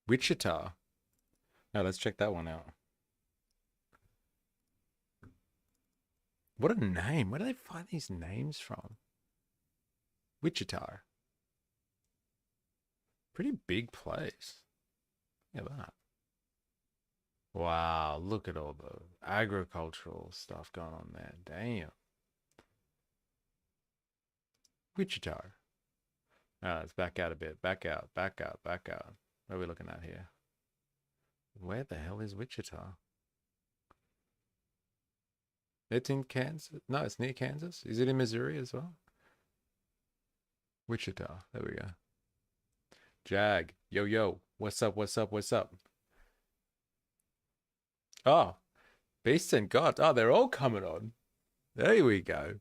Wichita. Now let's check that one out. What a name. Where do they find these names from? Wichita. Pretty big place. Look at that. Wow, look at all the agricultural stuff going on there. Damn. Wichita. Let's back out a bit. Back out. What are we looking at here? Where the hell is Wichita? It's in Kansas? No, it's near Kansas. Is it in Missouri as well? Wichita. There we go. Jag. Yo. What's up? Oh. Beasts and God. Oh, they're all coming on. There we go.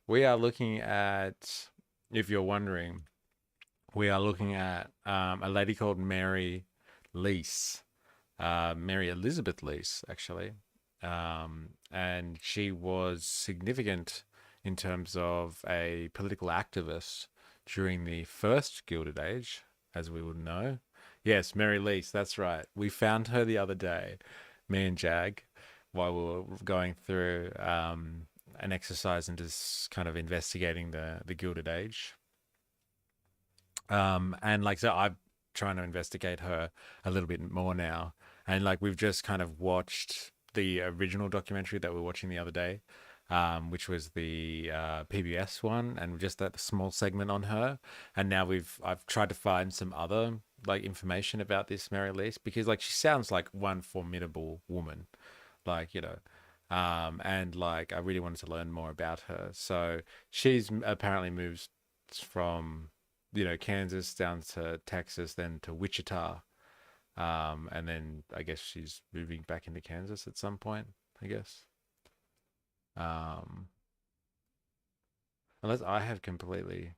We are looking at, if you're wondering, we are looking at a lady called Mary Lease. Mary Elizabeth Lease, actually. And she was significant in terms of a political activist during the first Gilded Age, as we would know. Yes, Mary Lease, that's right. We found her the other day, me and Jag, while we were going through an exercise and just kind of investigating the Gilded Age. And like, so I'm trying to investigate her a little bit more now. And like, we've just kind of watched the original documentary that we were watching the other day, which was the PBS one, and just that small segment on her. And now I've tried to find some other like information about this Mary Lease, because like she sounds like one formidable woman, like, you know, and like I really wanted to learn more about her. So she's apparently moved from, you know, Kansas down to Texas, then to Wichita. And then I guess she's moving back into Kansas at some point, I guess. Unless I have completely...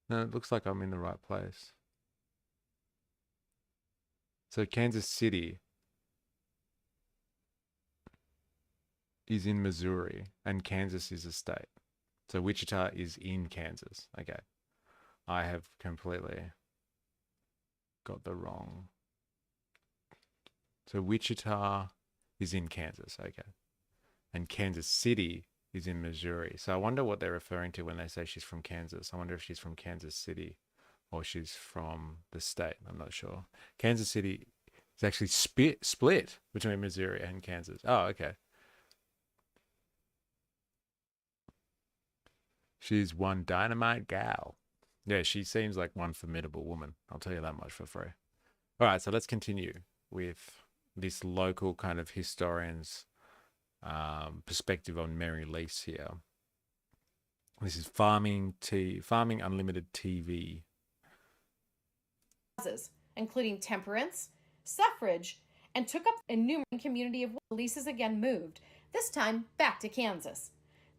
No, it looks like I'm in the right place. So Kansas City is in Missouri and Kansas is a state. So Wichita is in Kansas. Okay. I have completely got the wrong. So Wichita is in Kansas. Okay. And Kansas City is in Missouri. So I wonder what they're referring to when they say she's from Kansas. I wonder if she's from Kansas City or she's from the state. I'm not sure. Kansas City is actually split between Missouri and Kansas. Oh, okay. She's one dynamite gal. Yeah, she seems like one formidable woman. I'll tell you that much for free. All right, so let's continue with this local kind of historian's perspective on Mary Lease here. This is Farming Unlimited TV. Including temperance, suffrage, and took up a numerous community of Leases again moved, this time back to Kansas.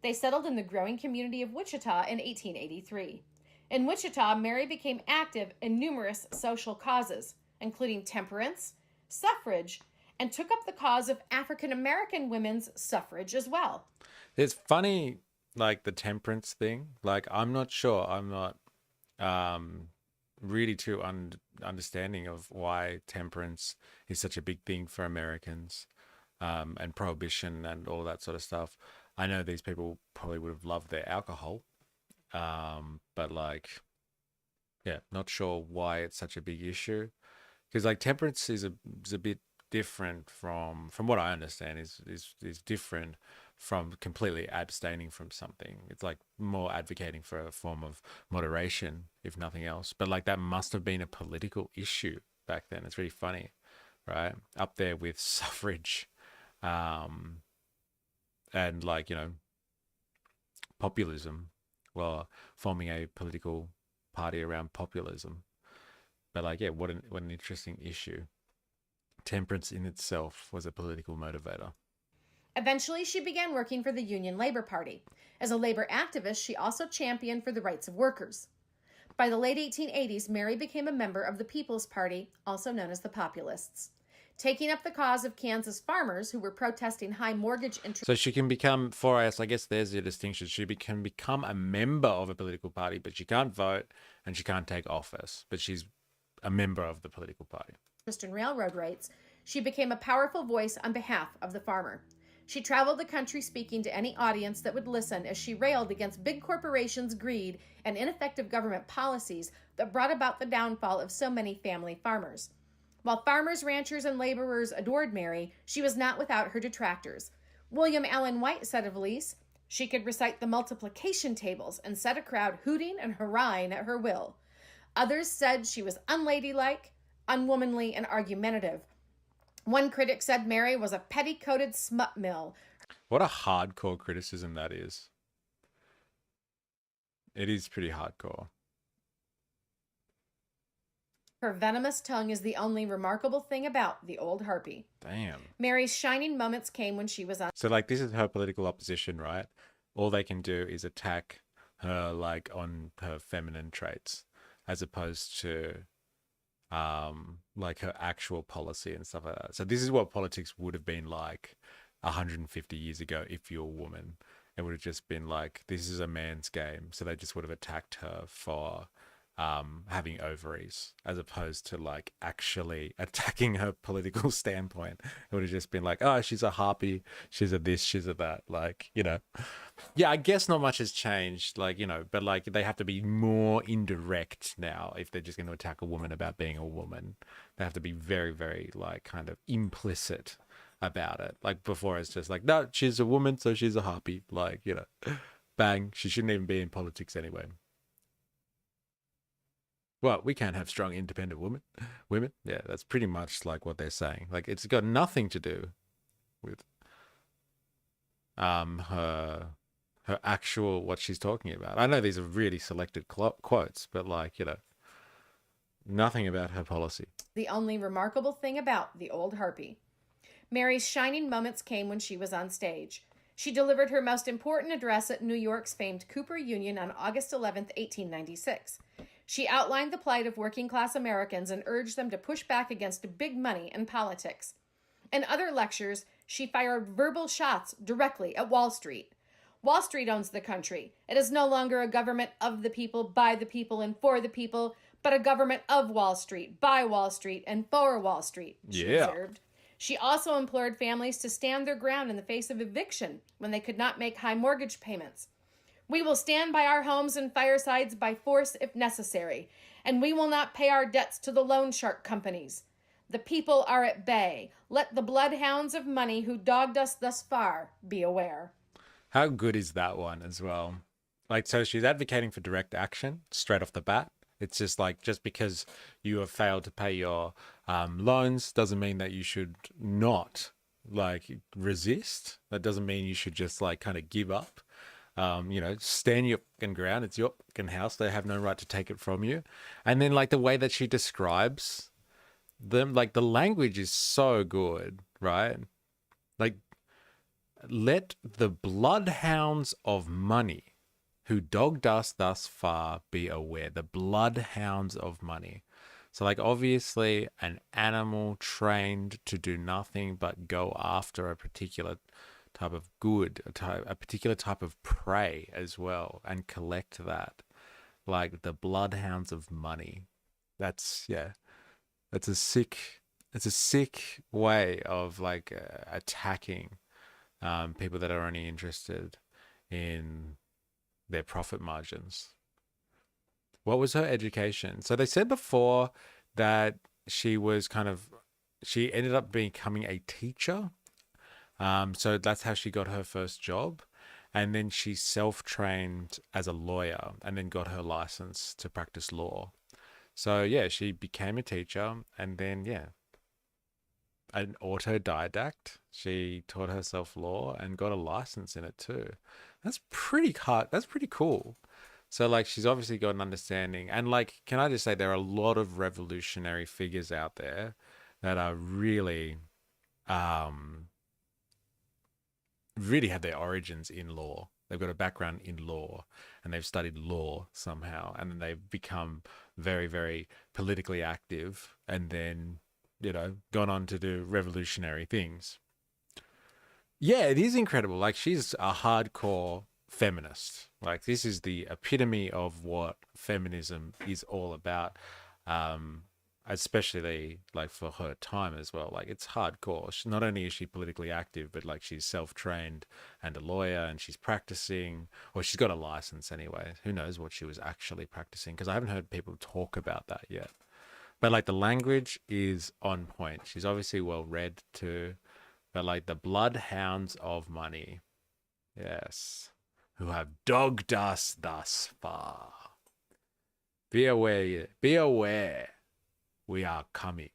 They settled in the growing community of Wichita in 1883. In Wichita, Mary became active in numerous social causes, including temperance, suffrage, and took up the cause of African American women's suffrage as well. It's funny, like the temperance thing. Like, I'm not sure. I'm not really too understanding of why temperance is such a big thing for Americans, and prohibition and all that sort of stuff. I know these people probably would have loved their alcohol, but like, yeah, not sure why it's such a big issue. Because like temperance is a bit different from what I understand is different from completely abstaining from something. It's like more advocating for a form of moderation, if nothing else. But like that must have been a political issue back then. It's really funny, right? Up there with suffrage, and like, you know, populism. Well, forming a political party around populism. But like, yeah, what an interesting issue. Temperance in itself was a political motivator. Eventually, she began working for the Union Labor Party. As a labor activist, she also championed for the rights of workers. By the late 1880s, Mary became a member of the People's Party, also known as the Populists, taking up the cause of Kansas farmers who were protesting high mortgage interest. So she can become, for us, I guess there's the distinction. She can become a member of a political party, but she can't vote and she can't take office, but she's a member of the political party. In railroad rates, she became a powerful voice on behalf of the farmer. She traveled the country speaking to any audience that would listen as she railed against big corporations' greed and ineffective government policies that brought about the downfall of so many family farmers. While farmers, ranchers, and laborers adored Mary, she was not without her detractors. William Allen White said of Lease, she could recite the multiplication tables and set a crowd hooting and hurrahing at her will. Others said she was unladylike, unwomanly, and argumentative. One critic said Mary was a petticoated smut mill. What a hardcore criticism that is. It is pretty hardcore. Her venomous tongue is the only remarkable thing about the old harpy. Damn. Mary's shining moments came when she was on. So like this is her political opposition, right? All they can do is attack her like on her feminine traits as opposed to like her actual policy and stuff like that. So this is what politics would have been like 150 years ago if you're a woman. It would have just been like, this is a man's game. So they just would have attacked her for having ovaries as opposed to like actually attacking her political standpoint. It would have just been like, oh, she's a harpy, she's a this, she's a that, like, you know. Yeah, I guess not much has changed, like, you know, but like they have to be more indirect now if they're just going to attack a woman about being a woman. They have to be very, very like kind of implicit about it. Like before it's just like, no, she's a woman, so she's a harpy, like, you know, bang, she shouldn't even be in politics anyway. Well, we can't have strong, independent women. Yeah, that's pretty much like what they're saying. Like, it's got nothing to do with her actual, what she's talking about. I know these are really selected quotes, but like, you know, nothing about her policy. The only remarkable thing about the old harpy. Mary's shining moments came when she was on stage. She delivered her most important address at New York's famed Cooper Union on August 11, 1896. She outlined the plight of working-class Americans and urged them to push back against big money and politics. In other lectures, she fired verbal shots directly at Wall Street. Wall Street owns the country. It is no longer a government of the people, by the people, and for the people, but a government of Wall Street, by Wall Street, and for Wall Street, she observed. She also implored families to stand their ground in the face of eviction when they could not make high mortgage payments. We will stand by our homes and firesides by force if necessary, and we will not pay our debts to the loan shark companies. The people are at bay. Let the bloodhounds of money who dogged us thus far be aware. How good is that one as well? Like, so she's advocating for direct action straight off the bat. It's just like, just because you have failed to pay your loans doesn't mean that you should not like resist. That doesn't mean you should just like kind of give up. Stand your fucking ground. It's your fucking house. They have no right to take it from you. And then like the way that she describes them, like the language is so good, right? Like, let the bloodhounds of money who dogged us thus far be aware. The bloodhounds of money. So like obviously an animal trained to do nothing but go after a particular type of good, a particular type of prey as well, and collect that. Like the bloodhounds of money. That's a sick way of like attacking people that are only interested in their profit margins. What was her education? So they said before that she ended up becoming a teacher. So that's how she got her first job. And then she self-trained as a lawyer and then got her license to practice law. So yeah, she became a teacher and then an autodidact. She taught herself law and got a license in it too. That's pretty hard. That's pretty cool. So like she's obviously got an understanding. And like, can I just say there are a lot of revolutionary figures out there that are really have their origins in law. They've got a background in law and they've studied law somehow, and then they've become very, very politically active and then, gone on to do revolutionary things. Yeah, it is incredible. Like she's a hardcore feminist. Like this is the epitome of what feminism is all about. Especially like for her time as well. Like it's hardcore. Not only is she politically active, but like she's self-trained and a lawyer and she's practicing, or she's got a license anyway. Who knows what she was actually practicing, because I haven't heard people talk about that yet. But like the language is on point. She's obviously well read too. But like the bloodhounds of money, yes, who have dogged us thus far. Be aware. We are coming.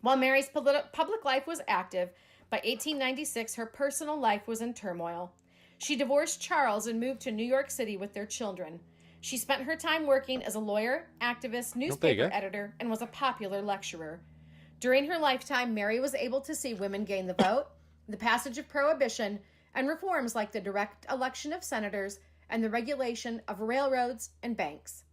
While Mary's public life was active, by 1896 her personal life was in turmoil. She divorced Charles and moved to New York City with their children. She spent her time working as a lawyer, activist, newspaper editor, and was a popular lecturer. During her lifetime, Mary was able to see women gain the vote, the passage of prohibition, and reforms like the direct election of senators and the regulation of railroads and banks.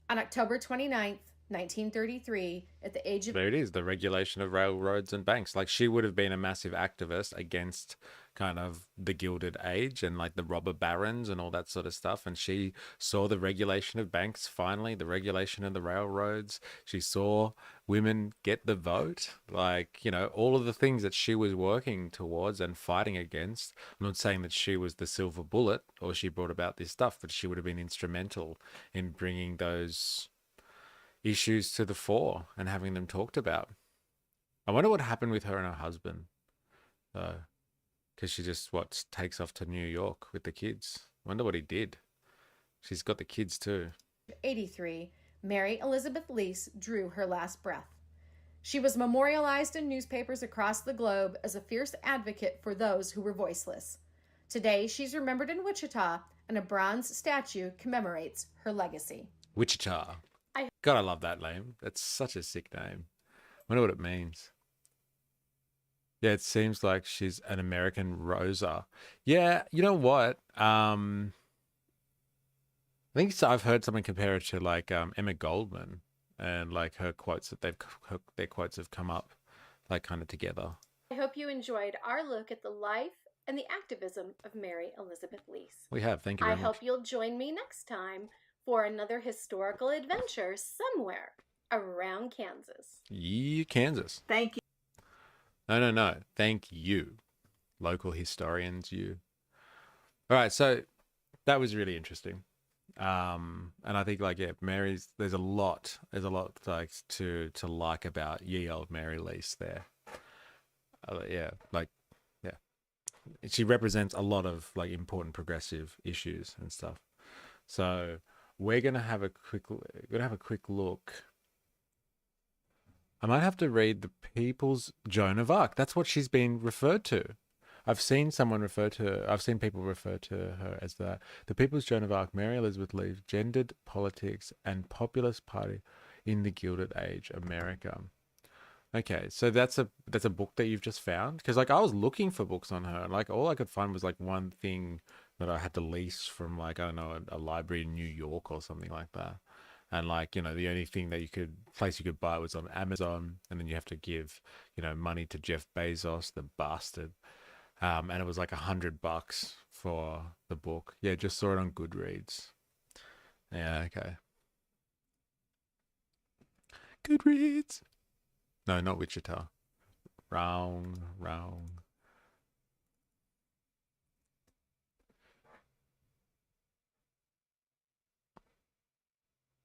On October 29th, 1933, at the age of... There it is, the regulation of railroads and banks. Like she would have been a massive activist against kind of the Gilded Age and like the robber barons and all that sort of stuff. And she saw the regulation of banks, finally, the regulation of the railroads. She saw women get the vote, like, all of the things that she was working towards and fighting against. I'm not saying that she was the silver bullet or she brought about this stuff, but she would have been instrumental in bringing those issues to the fore and having them talked about. I wonder what happened with her and her husband, though, because she just takes off to New York with the kids. I wonder what he did. She's got the kids too. 83, Mary Elizabeth Lease drew her last breath. She was memorialized in newspapers across the globe as a fierce advocate for those who were voiceless. Today, she's remembered in Wichita, and a bronze statue commemorates her legacy. Wichita. God, I love that name. That's such a sick name. I wonder what it means. Yeah, it seems like she's an American Rosa. Yeah, you know what? I think I've heard someone compare it to like Emma Goldman, and like her quotes that their quotes have come up like kind of together. I hope you enjoyed our look at the life and the activism of Mary Elizabeth Lease. We have. Thank you I very much. hope you'll join me next time for another historical adventure somewhere around Kansas. You, Kansas. Thank you. No. Thank you, local historians. You. All right. So that was really interesting. And I think like, yeah, there's a lot like to like about ye old Mary Lease there. Yeah, like, yeah, she represents a lot of like important progressive issues and stuff. So we're gonna have a quick look. I might have to read the People's Joan of Arc. That's what she's been referred to. I've seen people refer to her as that. The People's Joan of Arc, Mary Elizabeth Lease, Gendered Politics and Populist Party in the Gilded Age, America. Okay, so that's a book that you've just found? Because like I was looking for books on her, and like all I could find was like one thing that I had to lease from like, I don't know, a library in New York or something like that. And like, you know, the only thing that place you could buy was on Amazon, and then you have to give, you know, money to Jeff Bezos, the bastard. And it was like $100 for the book. Yeah, just saw it on Goodreads. Yeah, okay. Goodreads. No, not Wichita. Wrong.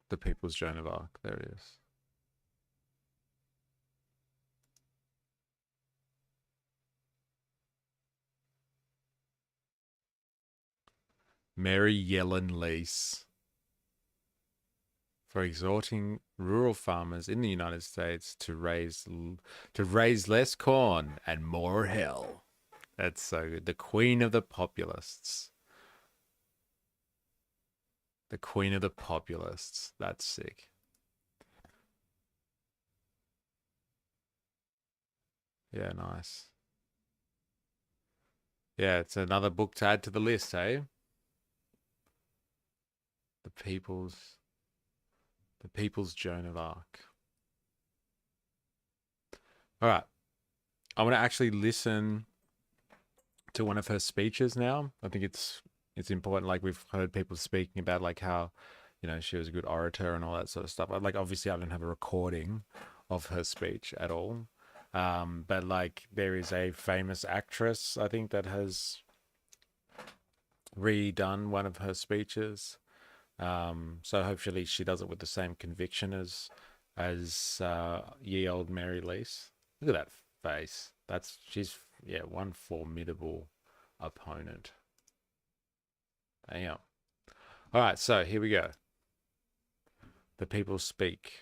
The People's Joan of Arc. There it is. Mary Yellen Lease. For exhorting rural farmers in the United States to raise less corn and more hell. That's so good. The Queen of the Populists. The Queen of the Populists. That's sick. Yeah, nice. Yeah, it's another book to add to the list, eh? The People's Joan of Arc. All right. I want to actually listen to one of her speeches now. I think it's important. Like we've heard people speaking about like how, you know, she was a good orator and all that sort of stuff. Like obviously I don't have a recording of her speech at all. But like there is a famous actress, I think, that has redone one of her speeches. So hopefully she does it with the same conviction as ye old Mary Lease. Look at that face. She's one formidable opponent. Damn. All right, so here we go. The People Speak.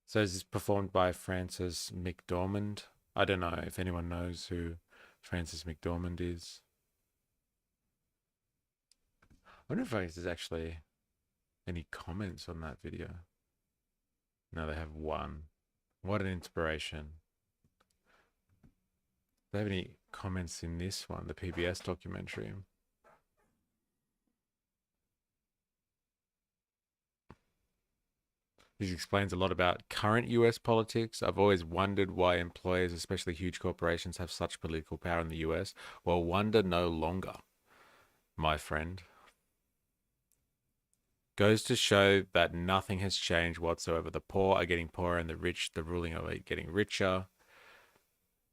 So this is performed by Frances McDormand. I don't know if anyone knows who Frances McDormand is. I wonder if there's actually any comments on that video. No, they have one. What an inspiration. Do they have any comments in this one, the PBS documentary? This explains a lot about current US politics. I've always wondered why employers, especially huge corporations, have such political power in the US. Well, wonder no longer, my friend. Goes to show that nothing has changed whatsoever. The poor are getting poorer and the rich, the ruling elite, getting richer.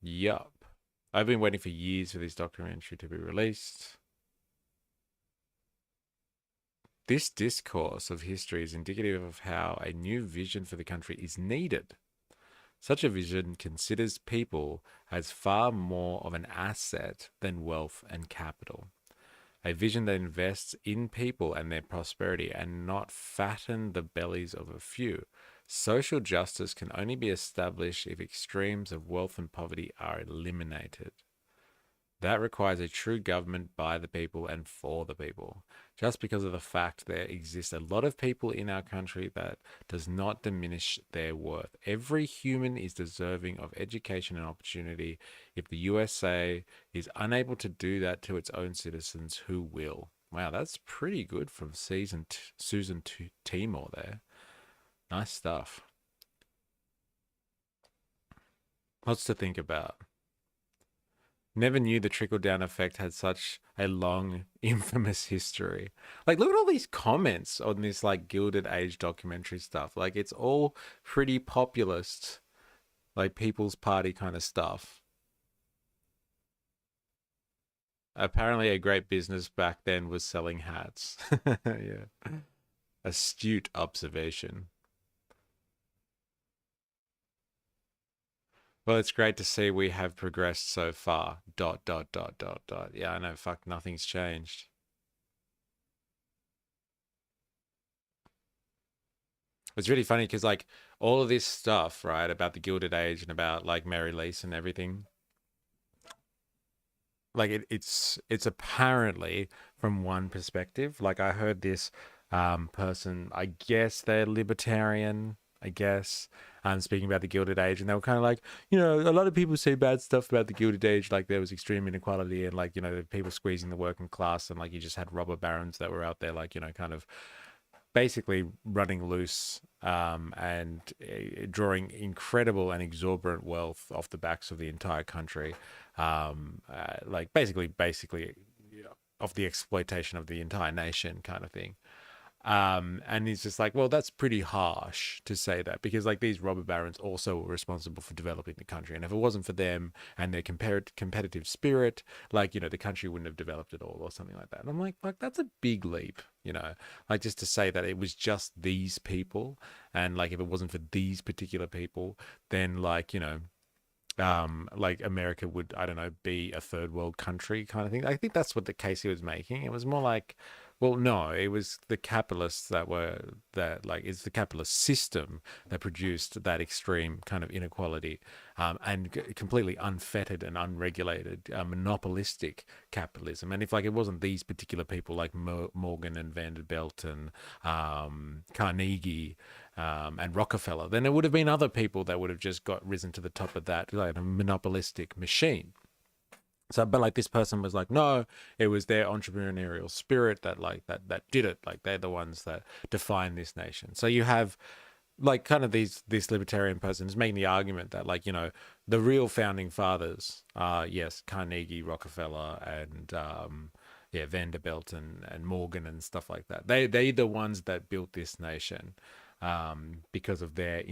Yup. I've been waiting for years for this documentary to be released. This discourse of history is indicative of how a new vision for the country is needed. Such a vision considers people as far more of an asset than wealth and capital. A vision that invests in people and their prosperity and not fatten the bellies of a few. Social justice can only be established if extremes of wealth and poverty are eliminated. That requires a true government by the people and for the people. Just because of the fact there exist a lot of people in our country, that does not diminish their worth. Every human is deserving of education and opportunity. If the USA is unable to do that to its own citizens, who will? Wow, that's pretty good from Susan Timor there. Nice stuff. Lots to think about. Never knew the trickle-down effect had such a long, infamous history. Like, look at all these comments on this, like, Gilded Age documentary stuff. Like, it's all pretty populist, like, People's Party kind of stuff. Apparently a great business back then was selling hats. Yeah. Astute observation. Well, it's great to see we have progressed so far. ... Yeah, I know, fuck, nothing's changed. It's really funny because, like, all of this stuff, right, about the Gilded Age and about, like, Mary Lease and everything, like, it's apparently from one perspective. Like, I heard this person, I guess they're libertarian, I guess, speaking about the Gilded Age, and they were kind of like, you know, a lot of people say bad stuff about the Gilded Age, like there was extreme inequality and, like, you know, people squeezing the working class, and, like, you just had robber barons that were out there, like, you know, kind of basically running loose and drawing incredible and exorbitant wealth off the backs of the entire country, like basically you know, of the exploitation of the entire nation kind of thing. And he's just like, well, that's pretty harsh to say that, because, like, these robber barons also were responsible for developing the country, and if it wasn't for them and their competitive spirit, like, you know, the country wouldn't have developed at all, or something like that. And I'm like, fuck, that's a big leap, you know, like, just to say that it was just these people, and, like, if it wasn't for these particular people, then, like, you know, like, America would, I don't know, be a third world country kind of thing. I think that's what the case he was making. It was more like, well, no, it was the capitalists like, it's the capitalist system that produced that extreme kind of inequality, and completely unfettered and unregulated, monopolistic capitalism. And if, like, it wasn't these particular people like Morgan and Vanderbilt and Carnegie and Rockefeller, then it would have been other people that would have just got risen to the top of that, like, a monopolistic machine. So, but, like, this person was like, no, it was their entrepreneurial spirit that, like, that did it. Like, they're the ones that define this nation. So you have, like, kind of this libertarian person is making the argument that, like, you know, the real founding fathers are, yes, Carnegie, Rockefeller, and yeah, Vanderbilt and Morgan and stuff like that. They're the ones that built this nation, because of their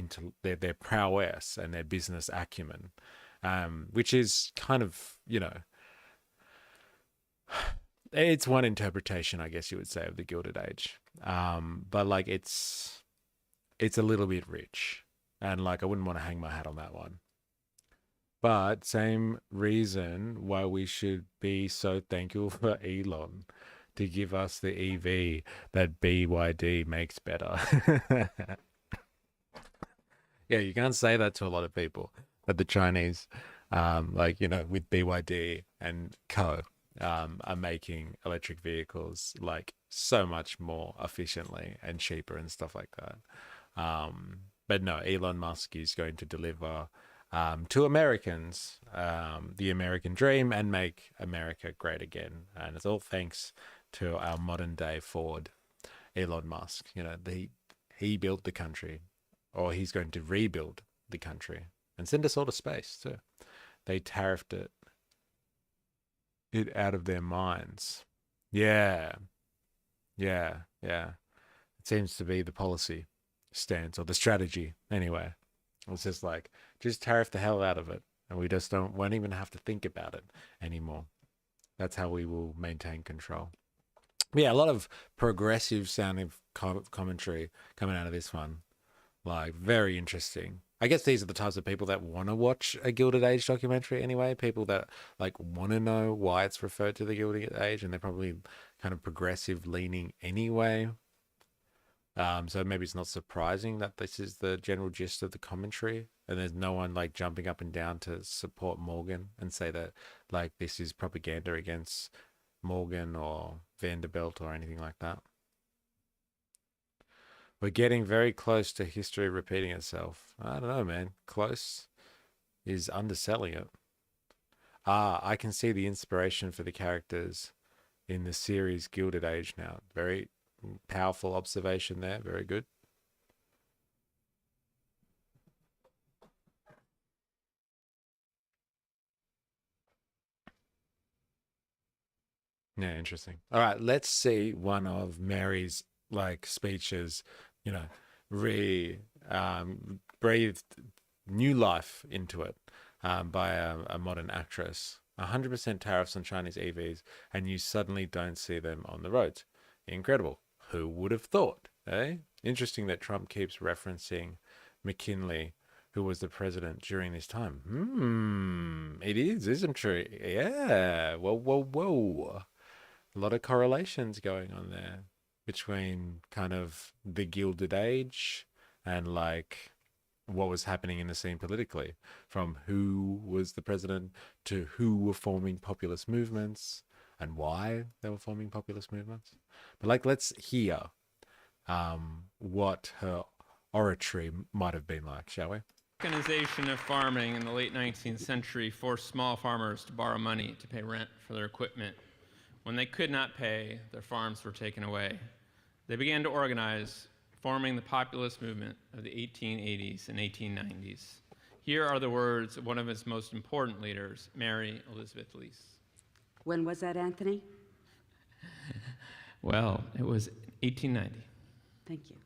prowess and their business acumen. Which is kind of, you know, it's one interpretation, I guess you would say, of the Gilded Age. But, like, it's a little bit rich, and, like, I wouldn't want to hang my hat on that one. But same reason why we should be so thankful for Elon to give us the EV that BYD makes better. Yeah, you can't say that to a lot of people, that the Chinese, like, you know, with BYD and co, are making electric vehicles, like, so much more efficiently and cheaper and stuff like that. But no, Elon Musk is going to deliver to Americans the American dream and make America great again. And it's all thanks to our modern day Ford, Elon Musk. You know, he built the country, or he's going to rebuild the country and send us all to space too. They tariffed it out of their minds. Yeah. It seems to be the policy stance, or the strategy anyway. It's just like, just tariff the hell out of it, and we just won't even have to think about it anymore. That's how we will maintain control. But yeah, a lot of progressive sounding commentary coming out of this one. Like, very interesting. I guess these are the types of people that want to watch a Gilded Age documentary anyway. People that, like, want to know why it's referred to the Gilded Age, and they're probably kind of progressive leaning anyway. So maybe it's not surprising that this is the general gist of the commentary, and there's no one like jumping up and down to support Morgan and say that like this is propaganda against Morgan or Vanderbilt or anything like that. We're getting very close to history repeating itself. I don't know, man. Close is underselling it. I can see the inspiration for the characters in the series Gilded Age now. Very powerful observation there. Very good. Yeah, interesting. All right, let's see one of Mary's like speeches, you know, breathed new life into it by a modern actress. 100% tariffs on Chinese EVs, and you suddenly don't see them on the roads. Incredible. Who would have thought, eh? Interesting that Trump keeps referencing McKinley, who was the president during this time. It is, isn't it? Yeah. Whoa. A lot of correlations going on there between kind of the Gilded Age and like what was happening in the scene politically, from who was the president to who were forming populist movements and why they were forming populist movements. But like, let's hear what her oratory might have been like, shall we? Mechanization of farming in the late 19th century forced small farmers to borrow money to pay rent for their equipment. When they could not pay, their farms were taken away. They began to organize, forming the populist movement of the 1880s and 1890s. Here are the words of one of its most important leaders, Mary Elizabeth Lease. When was that, Anthony? Well, it was 1890. Thank you.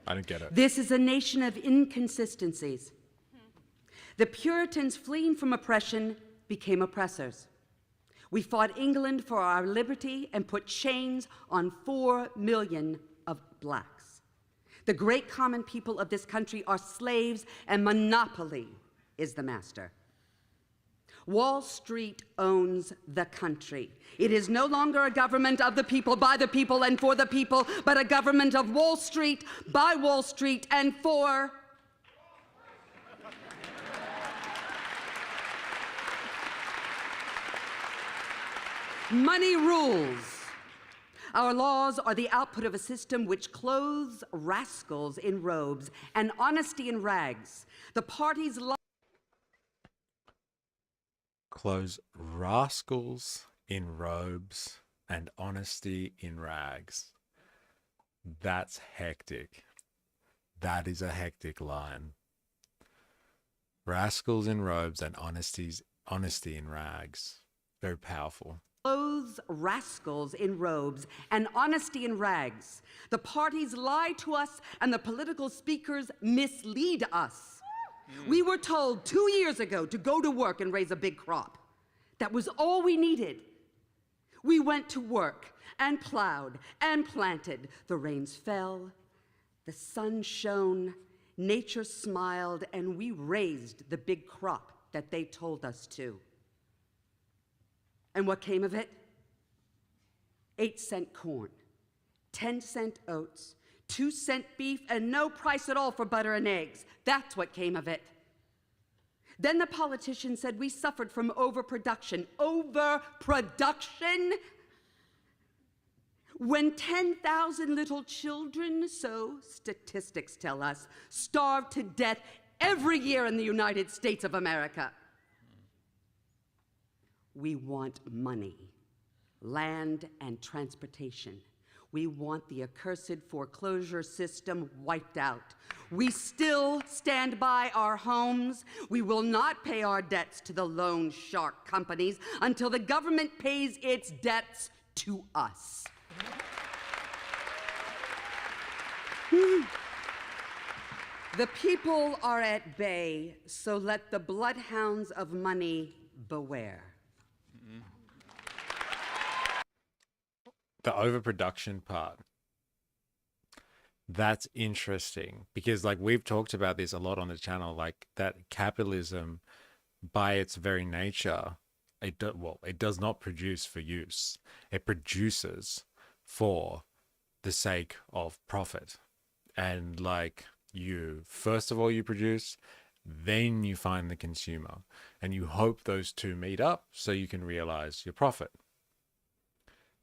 I didn't get it. This is a nation of inconsistencies. The Puritans, fleeing from oppression, became oppressors. We fought England for our liberty and put chains on 4 million of blacks. The great common people of this country are slaves, and monopoly is the master. Wall Street owns the country. It is no longer a government of the people, by the people, and for the people, but a government of Wall Street, by Wall Street, and for... Money rules. Our laws are the output of a system which clothes rascals in robes and honesty in rags. The parties Clothes rascals in robes and honesty in rags. That's hectic. That is a hectic line. Rascals in robes and honesty in rags. Very powerful. Clothes rascals in robes and honesty in rags. The parties lie to us and the political speakers mislead us. We were told 2 years ago to go to work and raise a big crop. That was all we needed. We went to work and plowed and planted. The rains fell, the sun shone, nature smiled, and we raised the big crop that they told us to. And what came of it? 8-cent corn, 10-cent oats, 2-cent beef, and no price at all for butter and eggs. That's what came of it. Then the politicians said we suffered from overproduction. Overproduction? When 10,000 little children, so statistics tell us, starve to death every year in the United States of America. We want money, land, and transportation. We want the accursed foreclosure system wiped out. We still stand by our homes. We will not pay our debts to the loan shark companies until the government pays its debts to us. The people are at bay, so let the bloodhounds of money beware. The overproduction part. That's interesting because like we've talked about this a lot on the channel, like that capitalism by its very nature it does not produce for use. It produces for the sake of profit. And like, you first of all you produce, then you find the consumer, and you hope those two meet up so you can realize your profit.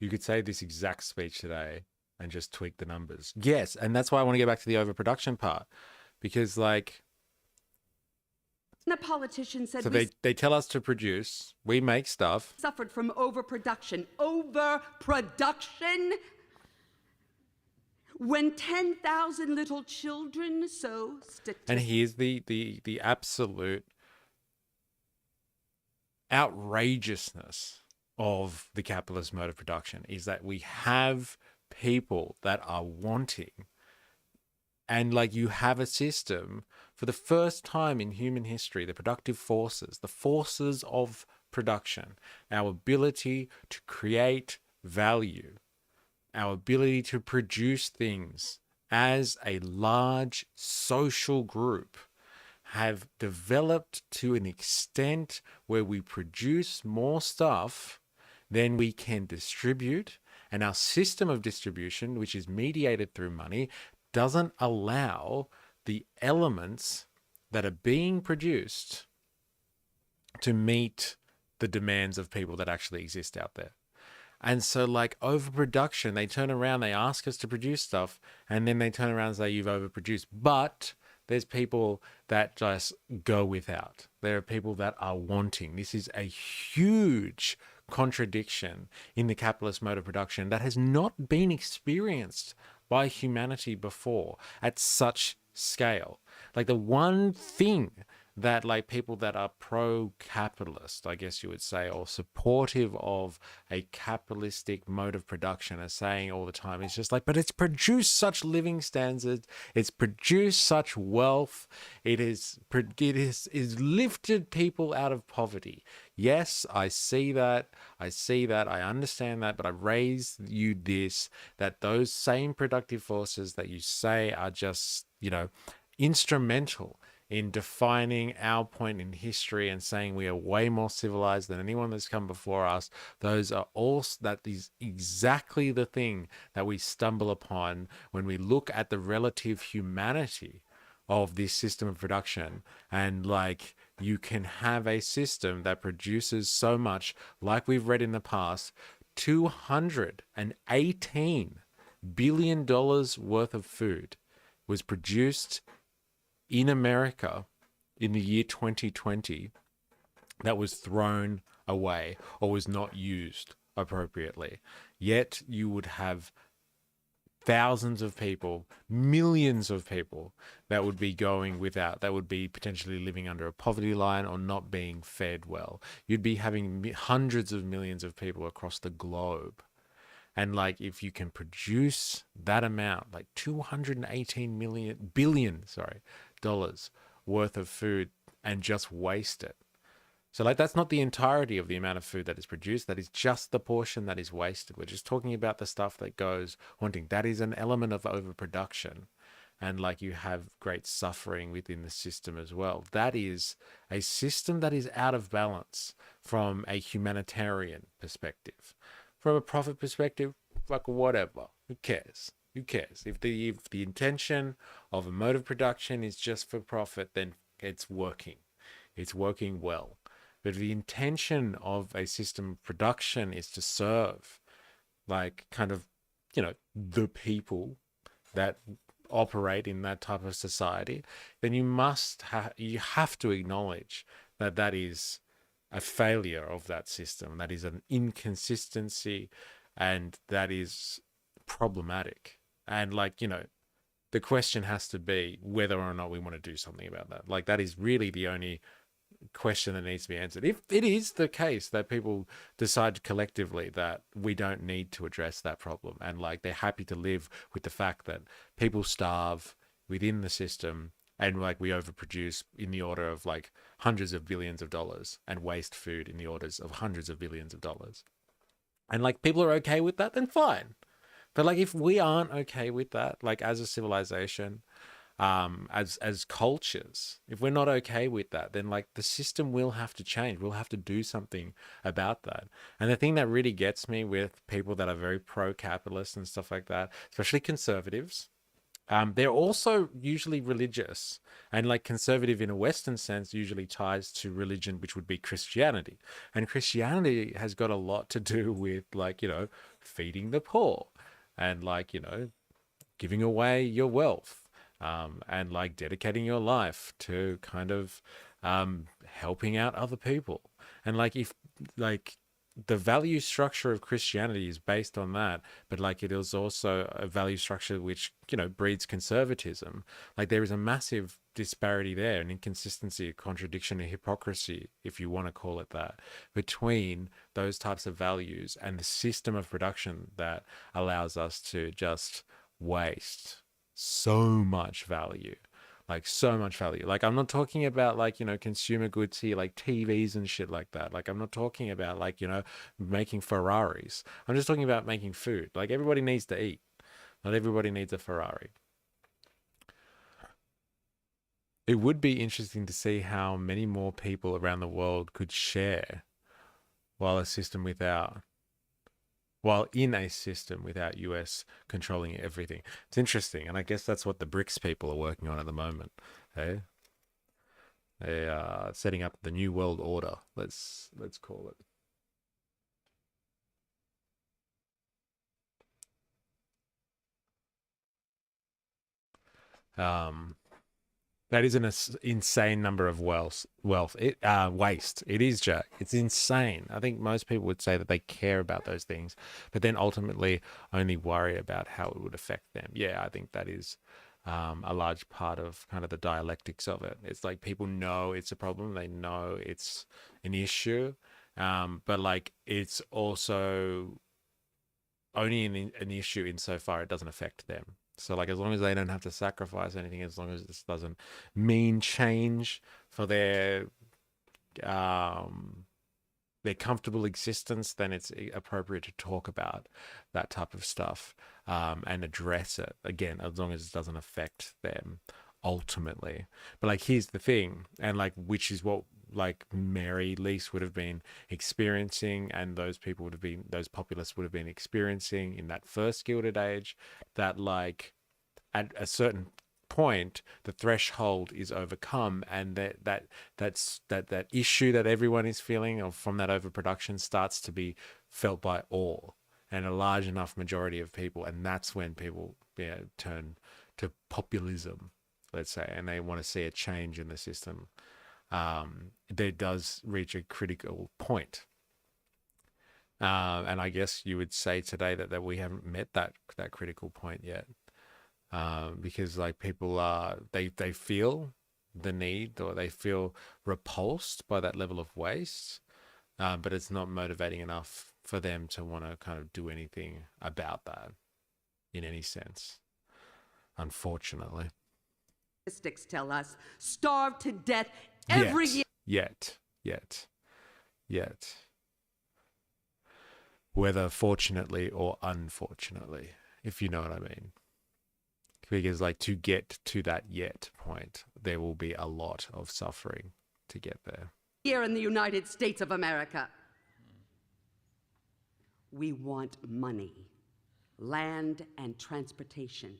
You could say this exact speech today and just tweak the numbers. Yes, and that's why I want to get back to the overproduction part, because like, The politician said so we they tell us to produce, we make stuff. suffered from overproduction. Overproduction? When 10,000 little children so And here's the absolute outrageousness of the capitalist mode of production is that we have people that are wanting, and like, you have a system for the first time in human history, the productive forces, the forces of production, our ability to create value, our ability to produce things as a large social group, have developed to an extent where we produce more stuff than we can distribute. And our system of distribution, which is mediated through money, doesn't allow the elements that are being produced to meet the demands of people that actually exist out there. And so like, overproduction, they turn around, they ask us to produce stuff, and then they turn around and say, you've overproduced. But there's people that just go without. There are people that are wanting. This is a huge contradiction in the capitalist mode of production that has not been experienced by humanity before at such scale. Like, the one thing that like people that are pro-capitalist, I guess you would say, or supportive of a capitalistic mode of production are saying all the time is just like, but it's produced such living standards, it's produced such wealth, it is lifted people out of poverty. Yes, I see that, I understand that, but I raise you this, that those same productive forces that you say are just, instrumental in defining our point in history and saying we are way more civilized than anyone that's come before us, that is exactly the thing that we stumble upon when we look at the relative humanity of this system of production. And like, you can have a system that produces so much, like we've read in the past, $218 billion worth of food was produced in America in the year 2020 that was thrown away or was not used appropriately. Yet you would have thousands of people, millions of people that would be going without, that would be potentially living under a poverty line or not being fed well. You'd be having hundreds of millions of people across the globe. And like, if you can produce that amount, like $218 billion dollars worth of food and just waste it. So like, that's not the entirety of the amount of food that is produced. That is just the portion that is wasted. We're just talking about the stuff that goes wanting. That is an element of overproduction. And like, you have great suffering within the system as well. That is a system that is out of balance from a humanitarian perspective. From a profit perspective, like, whatever, who cares? Who cares? If the intention of a mode of production is just for profit, then it's working. It's working well. But if the intention of a system of production is to serve, like, kind of, the people that operate in that type of society, then you have to acknowledge that that is a failure of that system. That is an inconsistency, and that is problematic. And like, the question has to be whether or not we want to do something about that. Like, that is really the only question that needs to be answered. If it is the case that people decide collectively that we don't need to address that problem, and like, they're happy to live with the fact that people starve within the system, and like, we overproduce in the order of like hundreds of billions of dollars and waste food in the orders of hundreds of billions of dollars, and like, people are okay with that, then fine. But like, if we aren't okay with that, like, as a civilization, as cultures. If we're not okay with that, then like the system will have to change. We'll have to do something about that. And the thing that really gets me with people that are very pro-capitalist and stuff like that, especially conservatives, they're also usually religious, and like conservative in a Western sense usually ties to religion, which would be Christianity. And Christianity has got a lot to do with like, you know, feeding the poor and like, you know, giving away your wealth, and like dedicating your life to kind of helping out other people. And like if like the value structure of Christianity is based on that, but like it is also a value structure which, you know, breeds conservatism. Like there is a massive disparity there, an inconsistency, a contradiction, a hypocrisy, if you want to call it that, between those types of values and the system of production that allows us to just waste so much value. Like so much value. Like I'm not talking about like, you know, consumer goods here, like TVs and shit like that. Like I'm not talking about like, you know, making Ferraris. I'm just talking about making food. Like everybody needs to eat. Not everybody needs a Ferrari. It would be interesting to see how many more people around the world could share while in a system without US controlling everything. It's interesting, and I guess that's what the BRICS people are working on at the moment. Hey, they are setting up the new world order. Let's call it. That is an insane number of waste. It is, Jack. It's insane. I think most people would say that they care about those things, but then ultimately only worry about how it would affect them. Yeah, I think that is a large part of kind of the dialectics of it. It's like people know it's a problem. They know it's an issue, but like it's also only an issue insofar it doesn't affect them. So like as long as they don't have to sacrifice anything, as long as this doesn't mean change for their comfortable existence, then it's appropriate to talk about that type of stuff and address it, again, as long as it doesn't affect them ultimately. But like here's the thing, and like which is what like Mary Lease would have been experiencing, and those populists would have been experiencing in that first Gilded Age, that like at a certain point the threshold is overcome, and that issue that everyone is feeling from that overproduction starts to be felt by all and a large enough majority of people, and that's when people turn to populism, let's say, and they want to see a change in the system. There does reach a critical point. And I guess you would say today that we haven't met that critical point yet. Because like people they feel the need, or they feel repulsed by that level of waste, but it's not motivating enough for them to want to kind of do anything about that in any sense, unfortunately. Statistics tell us starve to death every year. Yet. Whether fortunately or unfortunately, if you know what I mean. Because like to get to that yet point, there will be a lot of suffering to get there. Here in the United States of America, we want money, land, and transportation.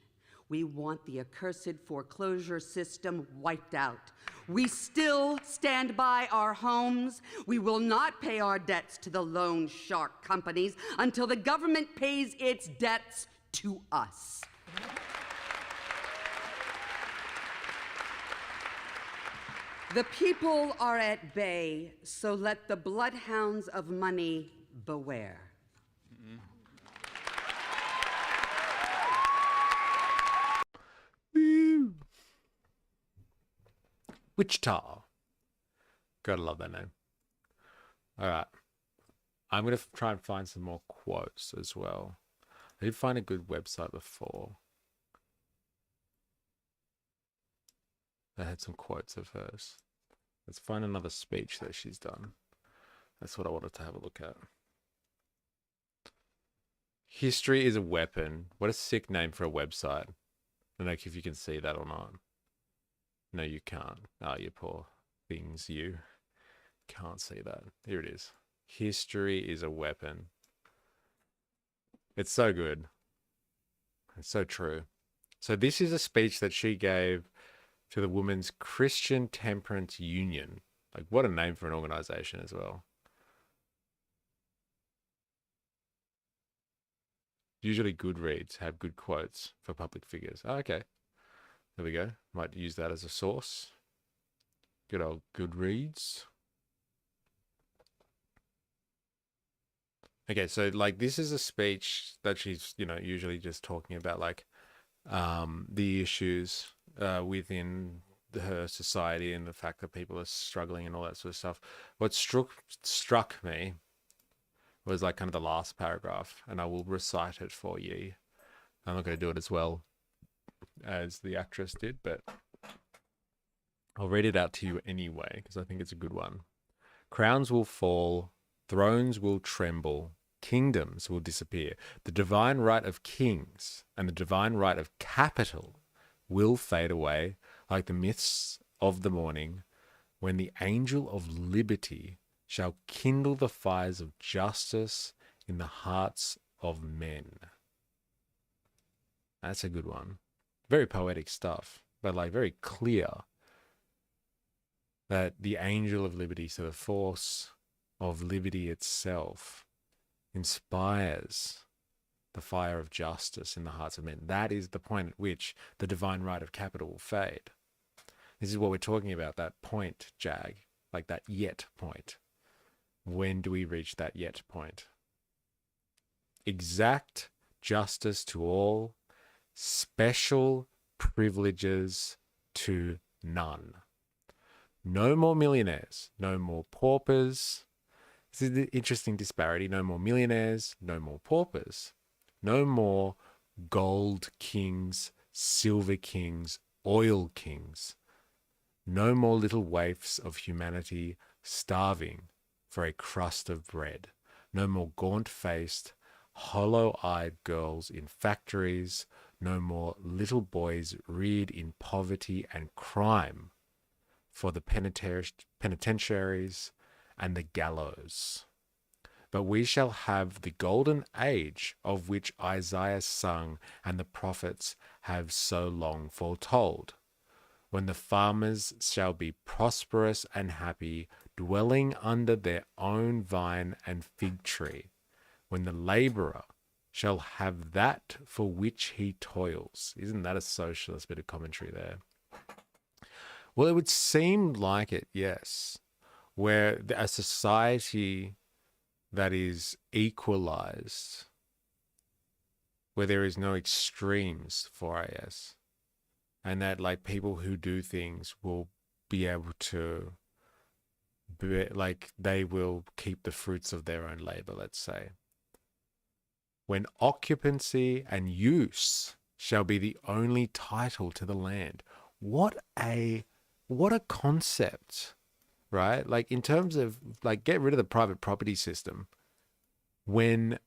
We want the accursed foreclosure system wiped out. We still stand by our homes. We will not pay our debts to the loan shark companies until the government pays its debts to us. The people are at bay, so let the bloodhounds of money beware. Wichita. Gotta love that name. All right. I'm going to try and find some more quotes as well. I did find a good website before that had some quotes of hers. Let's find another speech that she's done. That's what I wanted to have a look at. History is a weapon. What a sick name for a website. don't know if you can see that or not. No, you can't. Oh, you poor things, you can't see that. Here it is. History is a weapon. It's so good. It's so true. So this is a speech that she gave to the Women's Christian Temperance Union. Like, what a name for an organization as well. Usually Goodreads have good quotes for public figures. Oh, okay. There we go. Might use that as a source. Good old Goodreads. Okay, so like this is a speech that she's, usually just talking about like the issues within her society and the fact that people are struggling and all that sort of stuff. What struck me was like kind of the last paragraph, and I will recite it for you. I'm not going to do it as well as the actress did, but I'll read it out to you anyway because I think it's a good one. Crowns will fall, thrones will tremble, kingdoms will disappear. The divine right of kings and the divine right of capital will fade away like the mists of the morning, when the angel of liberty shall kindle the fires of justice in the hearts of men. That's a good one. Very poetic stuff, but like very clear that the angel of liberty, so the force of liberty itself, inspires the fire of justice in the hearts of men. That is the point at which the divine right of capital will fade. This is what we're talking about, that point, Jag, like that yet point. When do we reach that yet point? Exact justice to all, special privileges to none. No more millionaires, no more paupers. This is the interesting disparity. No more millionaires, no more paupers. No more gold kings, silver kings, oil kings. No more little waifs of humanity starving for a crust of bread. No more gaunt-faced, hollow-eyed girls in factories. No more little boys reared in poverty and crime for the penitentiaries and the gallows. But we shall have the golden age of which Isaiah sung and the prophets have so long foretold, when the farmers shall be prosperous and happy, dwelling under their own vine and fig tree, when the laborer shall have that for which he toils. Isn't that a socialist bit of commentary there? Well, it would seem like it, yes, where a society that is equalized, where there is no extremes for us, and that like people who do things will be able to be, like they will keep the fruits of their own labor, let's say. When occupancy and use shall be the only title to the land. What a concept, right? Like in terms of like get rid of the private property system. When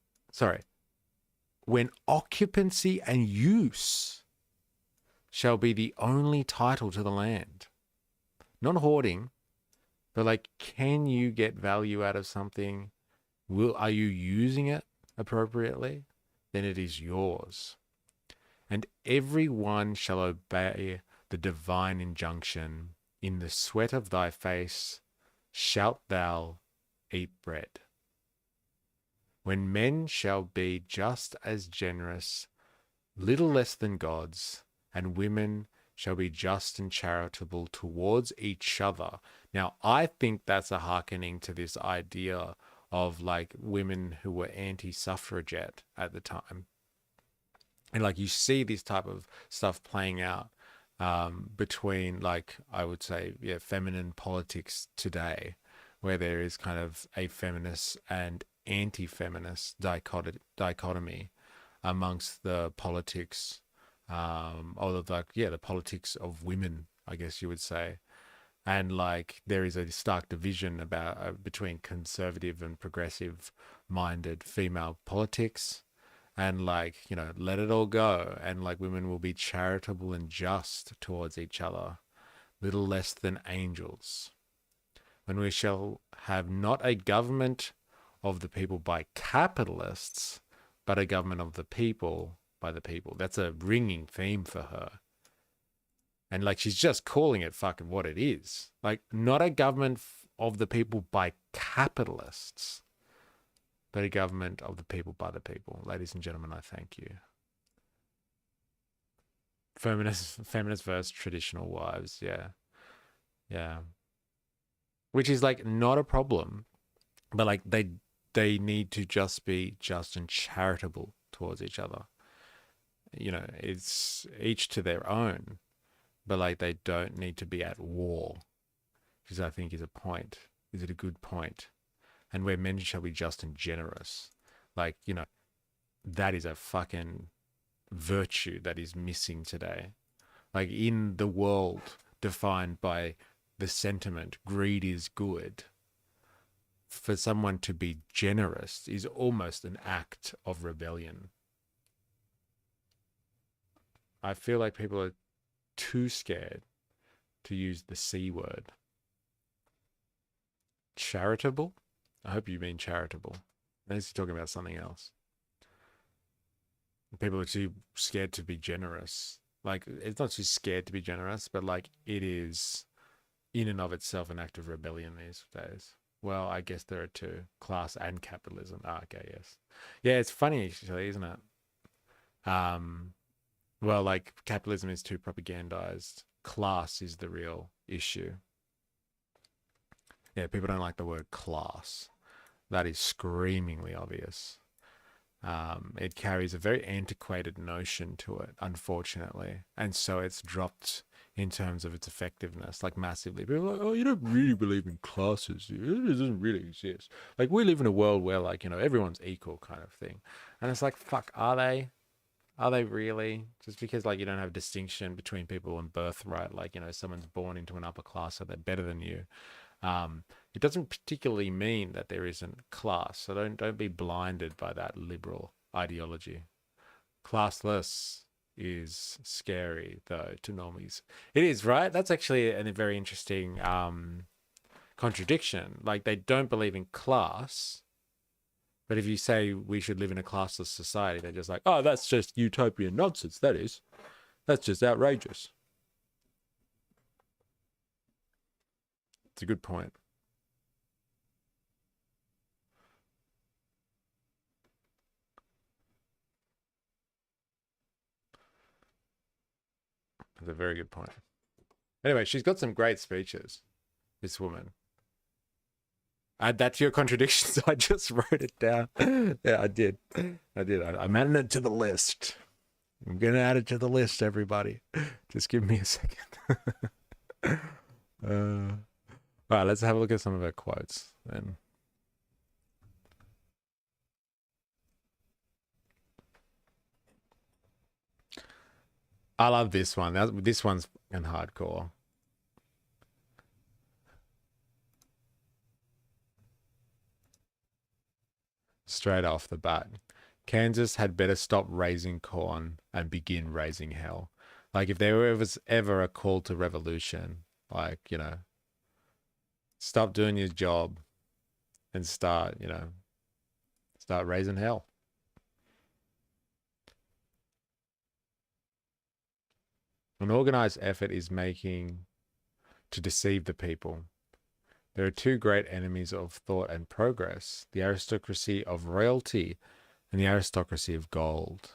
occupancy and use shall be the only title to the land. Not hoarding, but like, can you get value out of something? Are you using it appropriately? Then it is yours. And everyone shall obey the divine injunction. In the sweat of thy face shalt thou eat bread. When men shall be just as generous, little less than gods, and women shall be just and charitable towards each other. Now, I think that's a hearkening to this idea of like women who were anti-suffragette at the time. And like you see this type of stuff playing out between like, I would say, feminine politics today, where there is kind of a feminist and anti-feminist dichotomy amongst the politics, or the politics of women, I guess you would say. And like there is a stark division between conservative and progressive minded female politics, and like, let it all go, and like women will be charitable and just towards each other, little less than angels. When we shall have not a government of the people by capitalists, but a government of the people by the people. That's a ringing theme for her. And like, she's just calling it fucking what it is. Like, not a government of the people by capitalists, but a government of the people by the people. Ladies and gentlemen, I thank you. Feminist versus traditional wives. Yeah. Yeah. Which is like not a problem, but like they need to just be just and charitable towards each other. It's each to their own, but like they don't need to be at war, which I think is a point. Is it a good point? And where men shall be just and generous. Like, that is a fucking virtue that is missing today. Like, in the world defined by the sentiment, greed is good, for someone to be generous is almost an act of rebellion. I feel like people are too scared to use the C word. Charitable? I hope you mean charitable. Unless you're talking about something else. People are too scared to be generous. Like, it's not just scared to be generous, but like it is in and of itself an act of rebellion these days. Well, I guess there are two, class and capitalism. Okay, yes. Yeah, it's funny actually, isn't it? Well, like capitalism is too propagandized. Class is the real issue. Yeah, people don't like the word class. That is screamingly obvious. It carries a very antiquated notion to it, unfortunately. And so it's dropped in terms of its effectiveness, like massively. People are like, oh, you don't really believe in classes. It doesn't really exist. Like, we live in a world where, like, everyone's equal kind of thing. And it's like, fuck, are they? Are they really? Just because, like, you don't have distinction between people and birthright, like, someone's born into an upper class, so they're better than you. It doesn't particularly mean that there isn't class. So don't be blinded by that liberal ideology. Classless is scary, though, to normies. It is, right? That's actually a very interesting contradiction. Like, they don't believe in class, but if you say we should live in a classless society, they're just like, oh, that's just utopian nonsense, that is. That's just outrageous. It's a good point. That's a very good point. Anyway, she's got some great speeches, this woman. Add that to your contradictions. I just wrote it down. Yeah, I did. I'm adding it to the list. I'm going to add it to the list, everybody. Just give me a second. All right, let's have a look at some of her quotes then. I love this one. This one's fucking hardcore. Straight off the bat, Kansas had better stop raising corn and begin raising hell. Like, if there was ever a call to revolution, like, stop doing your job and start raising hell. An organized effort is making to deceive the people. There are two great enemies of thought and progress, the aristocracy of royalty and the aristocracy of gold.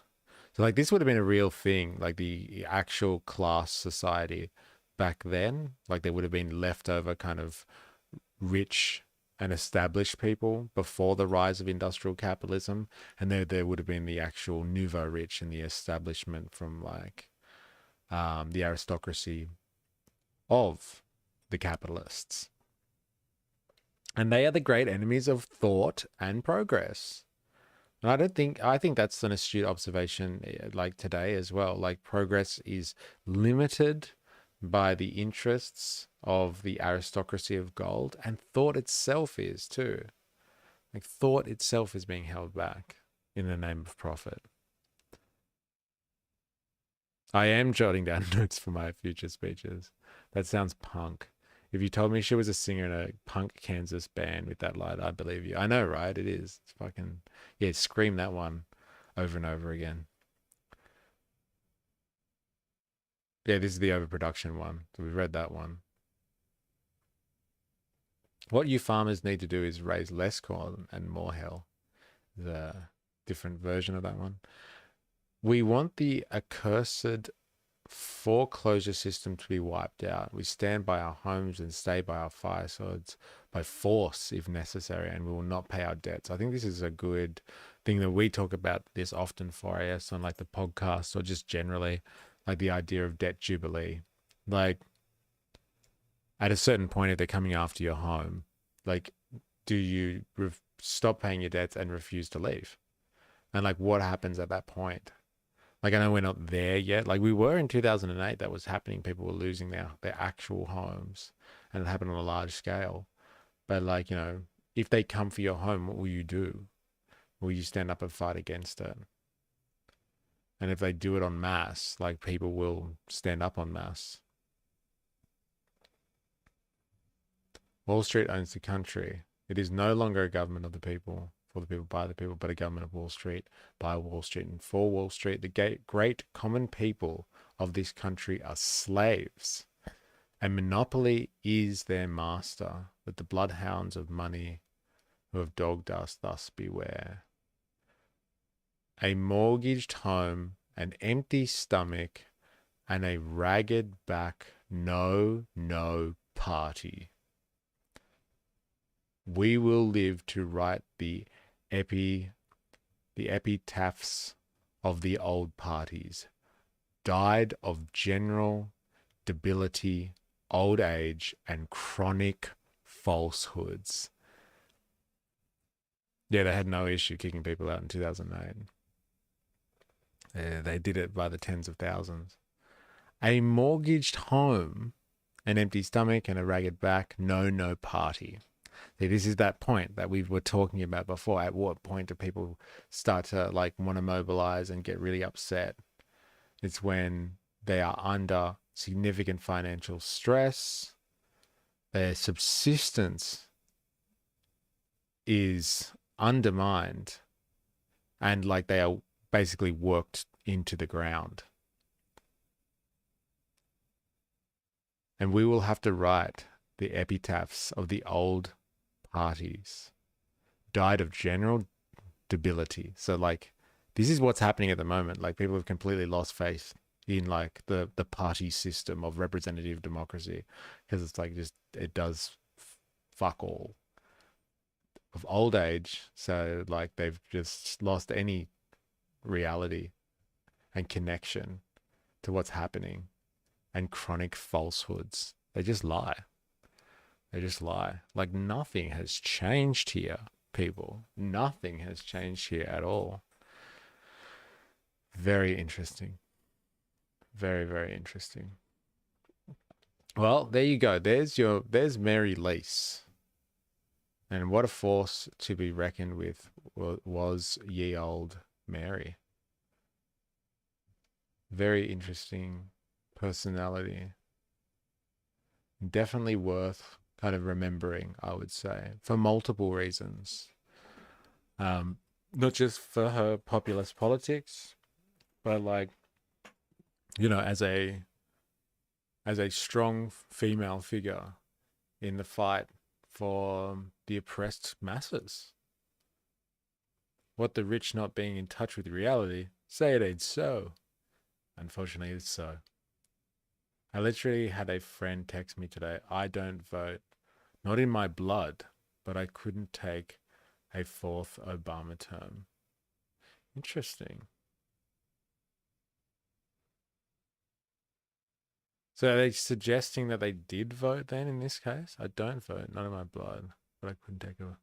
So, like, this would have been a real thing, like the actual class society back then. Like, there would have been leftover kind of rich and established people before the rise of industrial capitalism. And there would have been the actual nouveau rich and the establishment from, like, the aristocracy of the capitalists. And they are the great enemies of thought and progress. And I think that's an astute observation, like today as well. Like, progress is limited by the interests of the aristocracy of gold, and thought itself is too. Like, thought itself is being held back in the name of profit. I am jotting down notes for my future speeches. That sounds punk. If you told me she was a singer in a punk Kansas band with that light, I believe you. I know, right? It is. It's fucking, yeah, scream that one over and over again. Yeah, this is the overproduction one. So we've read that one. What you farmers need to do is raise less corn and more hell. The different version of that one. We want the accursed foreclosure system to be wiped out. We stand by our homes and stay by our firesides by force if necessary, and we will not pay our debts. I think this is a good thing that we talk about this often for us on like the podcast or just generally, like the idea of debt jubilee. Like at a certain point, if they're coming after your home, like do you stop paying your debts and refuse to leave? And like what happens at that point? Like, I know we're not there yet. Like, we were in 2008. That was happening. People were losing their actual homes. And it happened on a large scale. But, like, you know, if they come for your home, what will you do? Will you stand up and fight against it? And if they do it en masse, like, people will stand up en masse. Wall Street owns the country. It is no longer a government of the people, for the people, by the people, but a government of Wall Street, by Wall Street, and for Wall Street. The great common people of this country are slaves. A monopoly is their master, but the bloodhounds of money who have dogged us thus beware. A mortgaged home, an empty stomach, and a ragged back, no party. We will live to write the epitaphs of the old parties. Died of general debility, old age, and chronic falsehoods. Yeah, they had no issue kicking people out in 2008. They did it by the tens of thousands. A mortgaged home, an empty stomach, and a ragged back, no party. See, this is that point that we were talking about before. At what point do people start to like want to mobilize and get really upset? It's when they are under significant financial stress. Their subsistence is undermined and like they are basically worked into the ground. And we will have to write the epitaphs of the old parties. Died of general debility. So like this is what's happening at the moment. Like people have completely lost faith in like the party system of representative democracy because it's like just it does fuck all. Of old age, so like they've just lost any reality and connection to what's happening, and chronic falsehoods. They just lie. They just lie. Like nothing has changed here, people. Nothing has changed here at all. Very interesting. Very, very interesting. Well, there you go. There's Mary Lease. And what a force to be reckoned with was ye old Mary. Very interesting personality. Definitely worth kind of remembering, I would say, for multiple reasons. Not just for her populist politics, but like, you know, as a strong female figure in the fight for the oppressed masses. What the rich not being in touch with reality, say it ain't so. Unfortunately, it's so. I literally had a friend text me today, I don't vote, not in my blood, but I couldn't take a fourth Obama term. Interesting. So are they suggesting that they did vote then in this case? I don't vote, not in my blood, but I couldn't take a...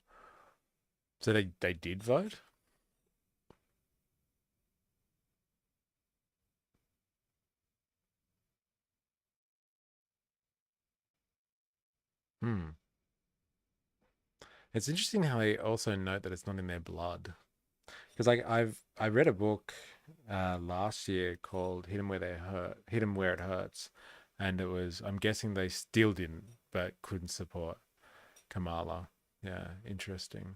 So they did vote? It's interesting how they also note that it's not in their blood. Because like I read a book last year called "Hit 'Em Where They Hurt," "Hit 'Em Where It Hurts," and it was. I'm guessing they still didn't, but couldn't support Kamala. Yeah, interesting.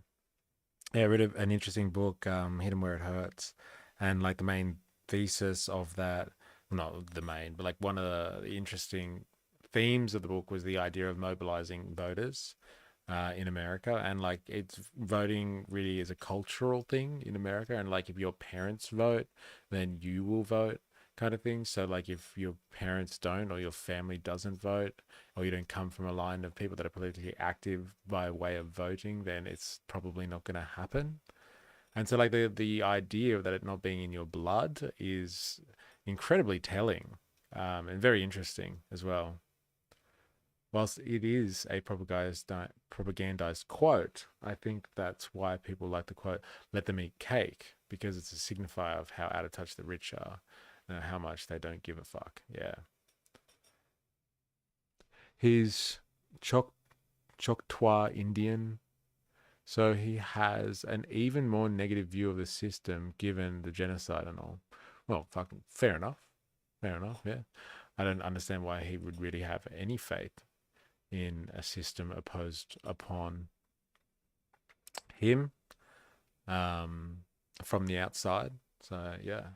Yeah, read an interesting book, "Hit 'Em Where It Hurts," and like the main thesis of that, well, not the main, but like one of the interesting themes of the book was the idea of mobilizing voters in America, and like it's voting really is a cultural thing in America, and like if your parents vote, then you will vote, kind of thing. So like if your parents don't, or your family doesn't vote, or you don't come from a line of people that are politically active by way of voting, then it's probably not going to happen. And so like the idea of that it not being in your blood is incredibly telling, and very interesting as well. Whilst it is a propagandized quote, I think that's why people like the quote, "Let them eat cake," because it's a signifier of how out of touch the rich are and how much they don't give a fuck. Yeah. He's Choctaw Indian, so he has an even more negative view of the system given the genocide and all. Well, fucking fair enough. Fair enough, yeah. I don't understand why he would really have any faith in a system opposed upon him from the outside. So yeah,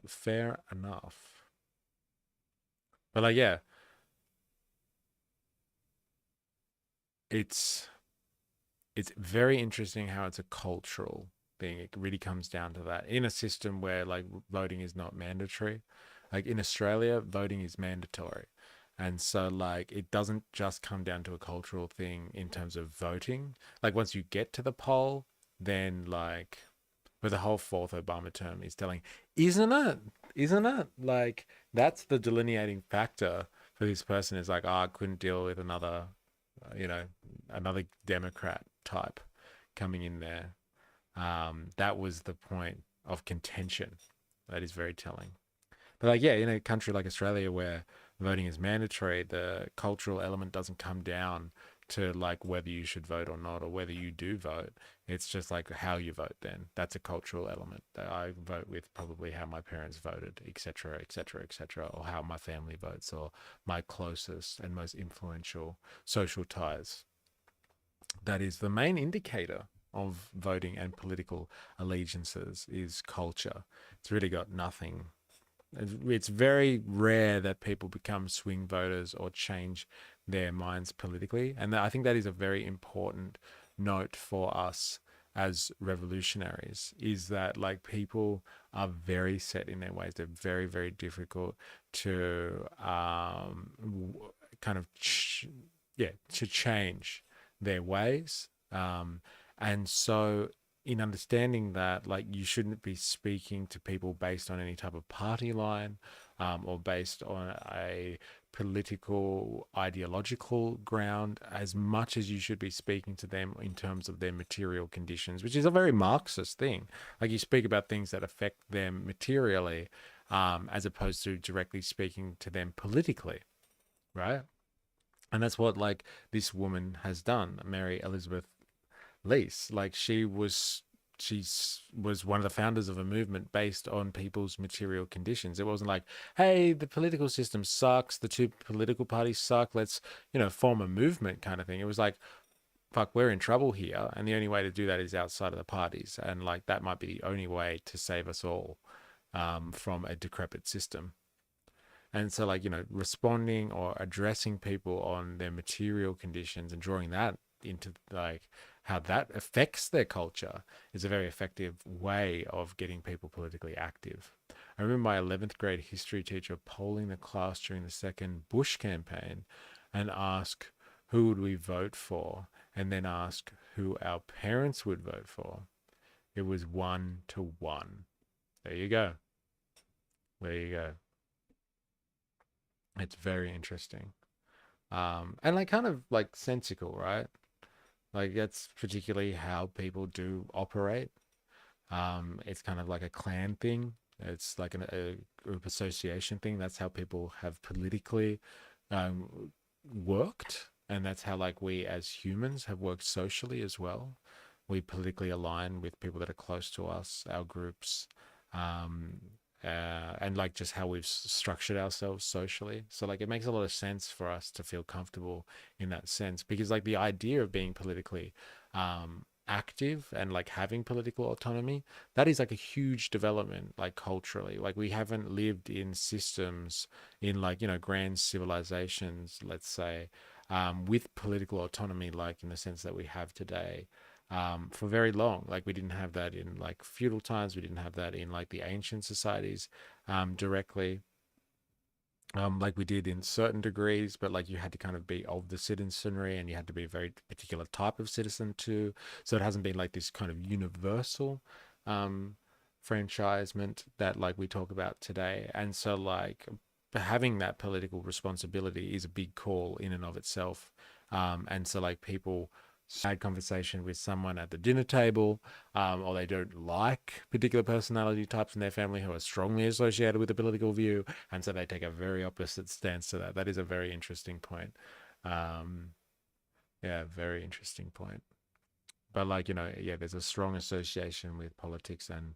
fair enough. But like, yeah, it's very interesting how it's a cultural thing. It really comes down to that in a system where like voting is not mandatory. Like in Australia, voting is mandatory. And so like it doesn't just come down to a cultural thing in terms of voting. Like once you get to the poll, then like with the whole fourth Obama term is telling, isn't it? Isn't it? Like that's the delineating factor for this person is like, oh, I couldn't deal with another, another Democrat type coming in there. That was the point of contention. That is very telling. But like, yeah, in a country like Australia where voting is mandatory, the cultural element doesn't come down to like whether you should vote or not, or whether you do vote. It's just like how you vote then. That's a cultural element that I vote with probably how my parents voted, etc., etc., etc., or how my family votes, or my closest and most influential social ties. That is the main indicator of voting and political allegiances is culture. It's really got nothing. It's very rare that people become swing voters or change their minds politically. And I think that is a very important note for us as revolutionaries, is that like people are very set in their ways. They're very, very difficult to to change their ways. And so in understanding that, like, you shouldn't be speaking to people based on any type of party line, or based on a political, ideological ground, as much as you should be speaking to them in terms of their material conditions, which is a very Marxist thing. Like, you speak about things that affect them materially, as opposed to directly speaking to them politically, right? And that's what, like, this woman has done, Mary Elizabeth Lease. Like, she was one of the founders of a movement based on people's material conditions. It wasn't like, hey, the political system sucks, the two political parties suck, let's form a movement kind of thing. It was like, fuck, we're in trouble here, and the only way to do that is outside of the parties, and like that might be the only way to save us all from a decrepit system. And so, like, responding or addressing people on their material conditions and drawing that into like how that affects their culture is a very effective way of getting people politically active. I remember my 11th grade history teacher polling the class during the second Bush campaign and ask who would we vote for, and then ask who our parents would vote for. It was 1-to-1. There you go. There you go. It's very interesting. And like kind of like sensical, right? Like that's particularly how people do operate. It's kind of like a clan thing. It's like a group association thing. That's how people have politically worked. And that's how like we as humans have worked socially as well. we politically align with people that are close to us, our groups, and like just how we've structured ourselves socially. So like it makes a lot of sense for us to feel comfortable in that sense, because like the idea of being politically active and like having political autonomy, that is like a huge development, like culturally. Like we haven't lived in systems in like, you know, grand civilizations, let's say, with political autonomy, like in the sense that we have today, for very long. Like we didn't have that in like feudal times. We didn't have that in like the ancient societies directly, like we did in certain degrees, but like you had to kind of be of the citizenry and you had to be a very particular type of citizen too. So it hasn't been like this kind of universal franchisement that like we talk about today. And so like having that political responsibility is a big call in and of itself. And so like people had conversation with someone at the dinner table, or they don't like particular personality types in their family who are strongly associated with a political view, and so they take a very opposite stance to that. That is a very interesting point. Yeah, very interesting point. But like, you know, yeah, there's a strong association with politics and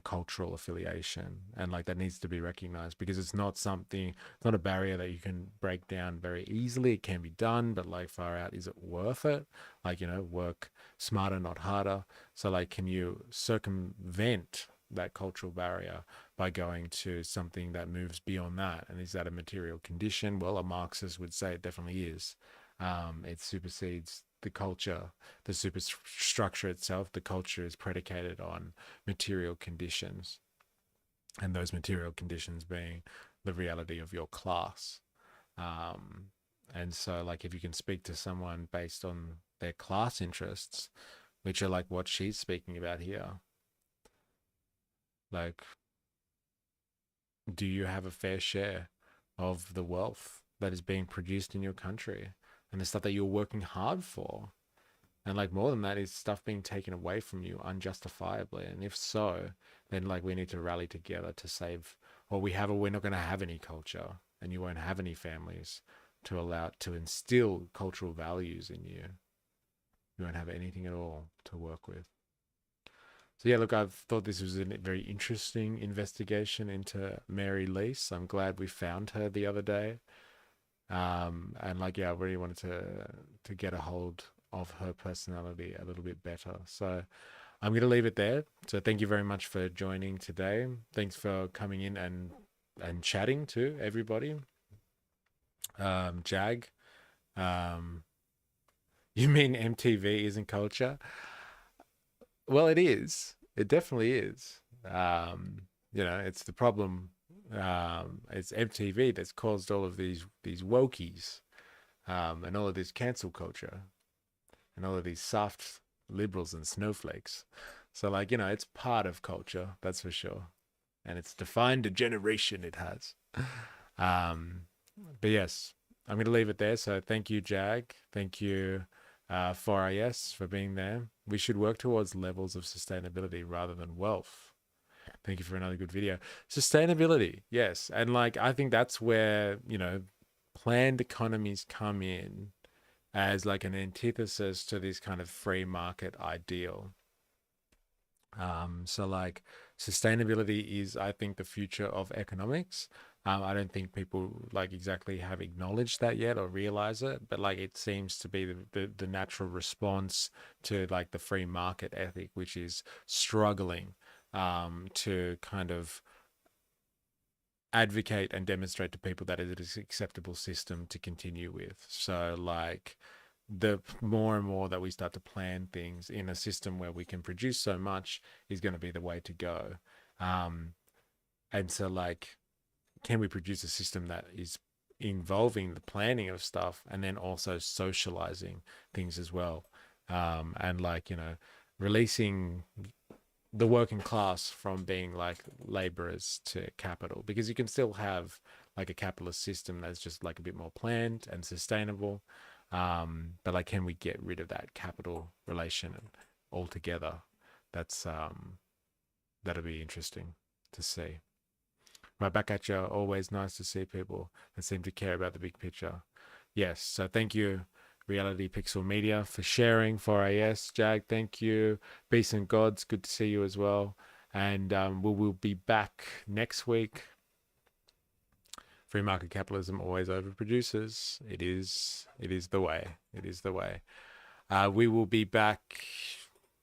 cultural affiliation, and like that needs to be recognized, because it's not something, it's not a barrier that you can break down very easily. It can be done, but like far out, is it worth it? Like, you know, work smarter, not harder. So like, can you circumvent that cultural barrier by going to something that moves beyond that? And is that a material condition? Well, a Marxist would say it definitely is. It supersedes the culture, the superstructure itself. The culture is predicated on material conditions, and those material conditions being the reality of your class. And so like if you can speak to someone based on their class interests, which are like what she's speaking about here, like, do you have a fair share of the wealth that is being produced in your country and the stuff that you're working hard for? And like more than that, is stuff being taken away from you unjustifiably? And if so, then like we need to rally together to save what we have, or we're not going to have any culture, and you won't have any families to allow to instill cultural values in you. You won't have anything at all to work with. So yeah, look, I've thought this was a very interesting investigation into Mary Lease. I'm glad we found her the other day. And like, yeah, I really wanted to get a hold of her personality a little bit better. So I'm going to leave it there. So thank you very much for joining today. Thanks for coming in and chatting to everybody. Jag, you mean MTV isn't culture? Well, it is. It definitely is. You know, it's the problem. It's MTV that's caused all of these wokies, and all of this cancel culture, and all of these soft liberals and snowflakes. So like, you know, it's part of culture, that's for sure. And it's defined a generation it has. But yes, I'm going to leave it there. So thank you, Jag. Thank you, 4IS, for being there. We should work towards levels of sustainability rather than wealth. Thank you for another good video. Sustainability, yes. And like, I think that's where, you know, planned economies come in as like an antithesis to this kind of free market ideal. So like sustainability is, I think, the future of economics. I don't think people like exactly have acknowledged that yet or realize it, but like it seems to be the natural response to like the free market ethic, which is struggling to kind of advocate and demonstrate to people that it is an acceptable system to continue with. So like the more and more that we start to plan things in a system where we can produce so much is going to be the way to go. And so like, can we produce a system that is involving the planning of stuff and then also socializing things as well? And like, you know, releasing the working class from being like laborers to capital, because you can still have like a capitalist system that's just like a bit more planned and sustainable. But like, can we get rid of that capital relation altogether? That's, that'll be interesting to see. Right back at you. Always nice to see people that seem to care about the big picture. Yes. So thank you Reality Pixel Media for sharing. 4AS, Jag, thank you. Beasts and Gods, good to see you as well. And we will be back next week. Free market capitalism always overproduces. It is the way. It is the way. We will be back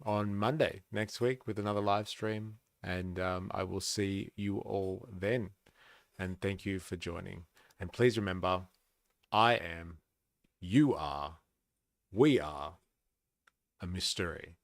on Monday next week with another live stream, and I will see you all then. And thank you for joining. And please remember, I am, you are, we are a MysterE.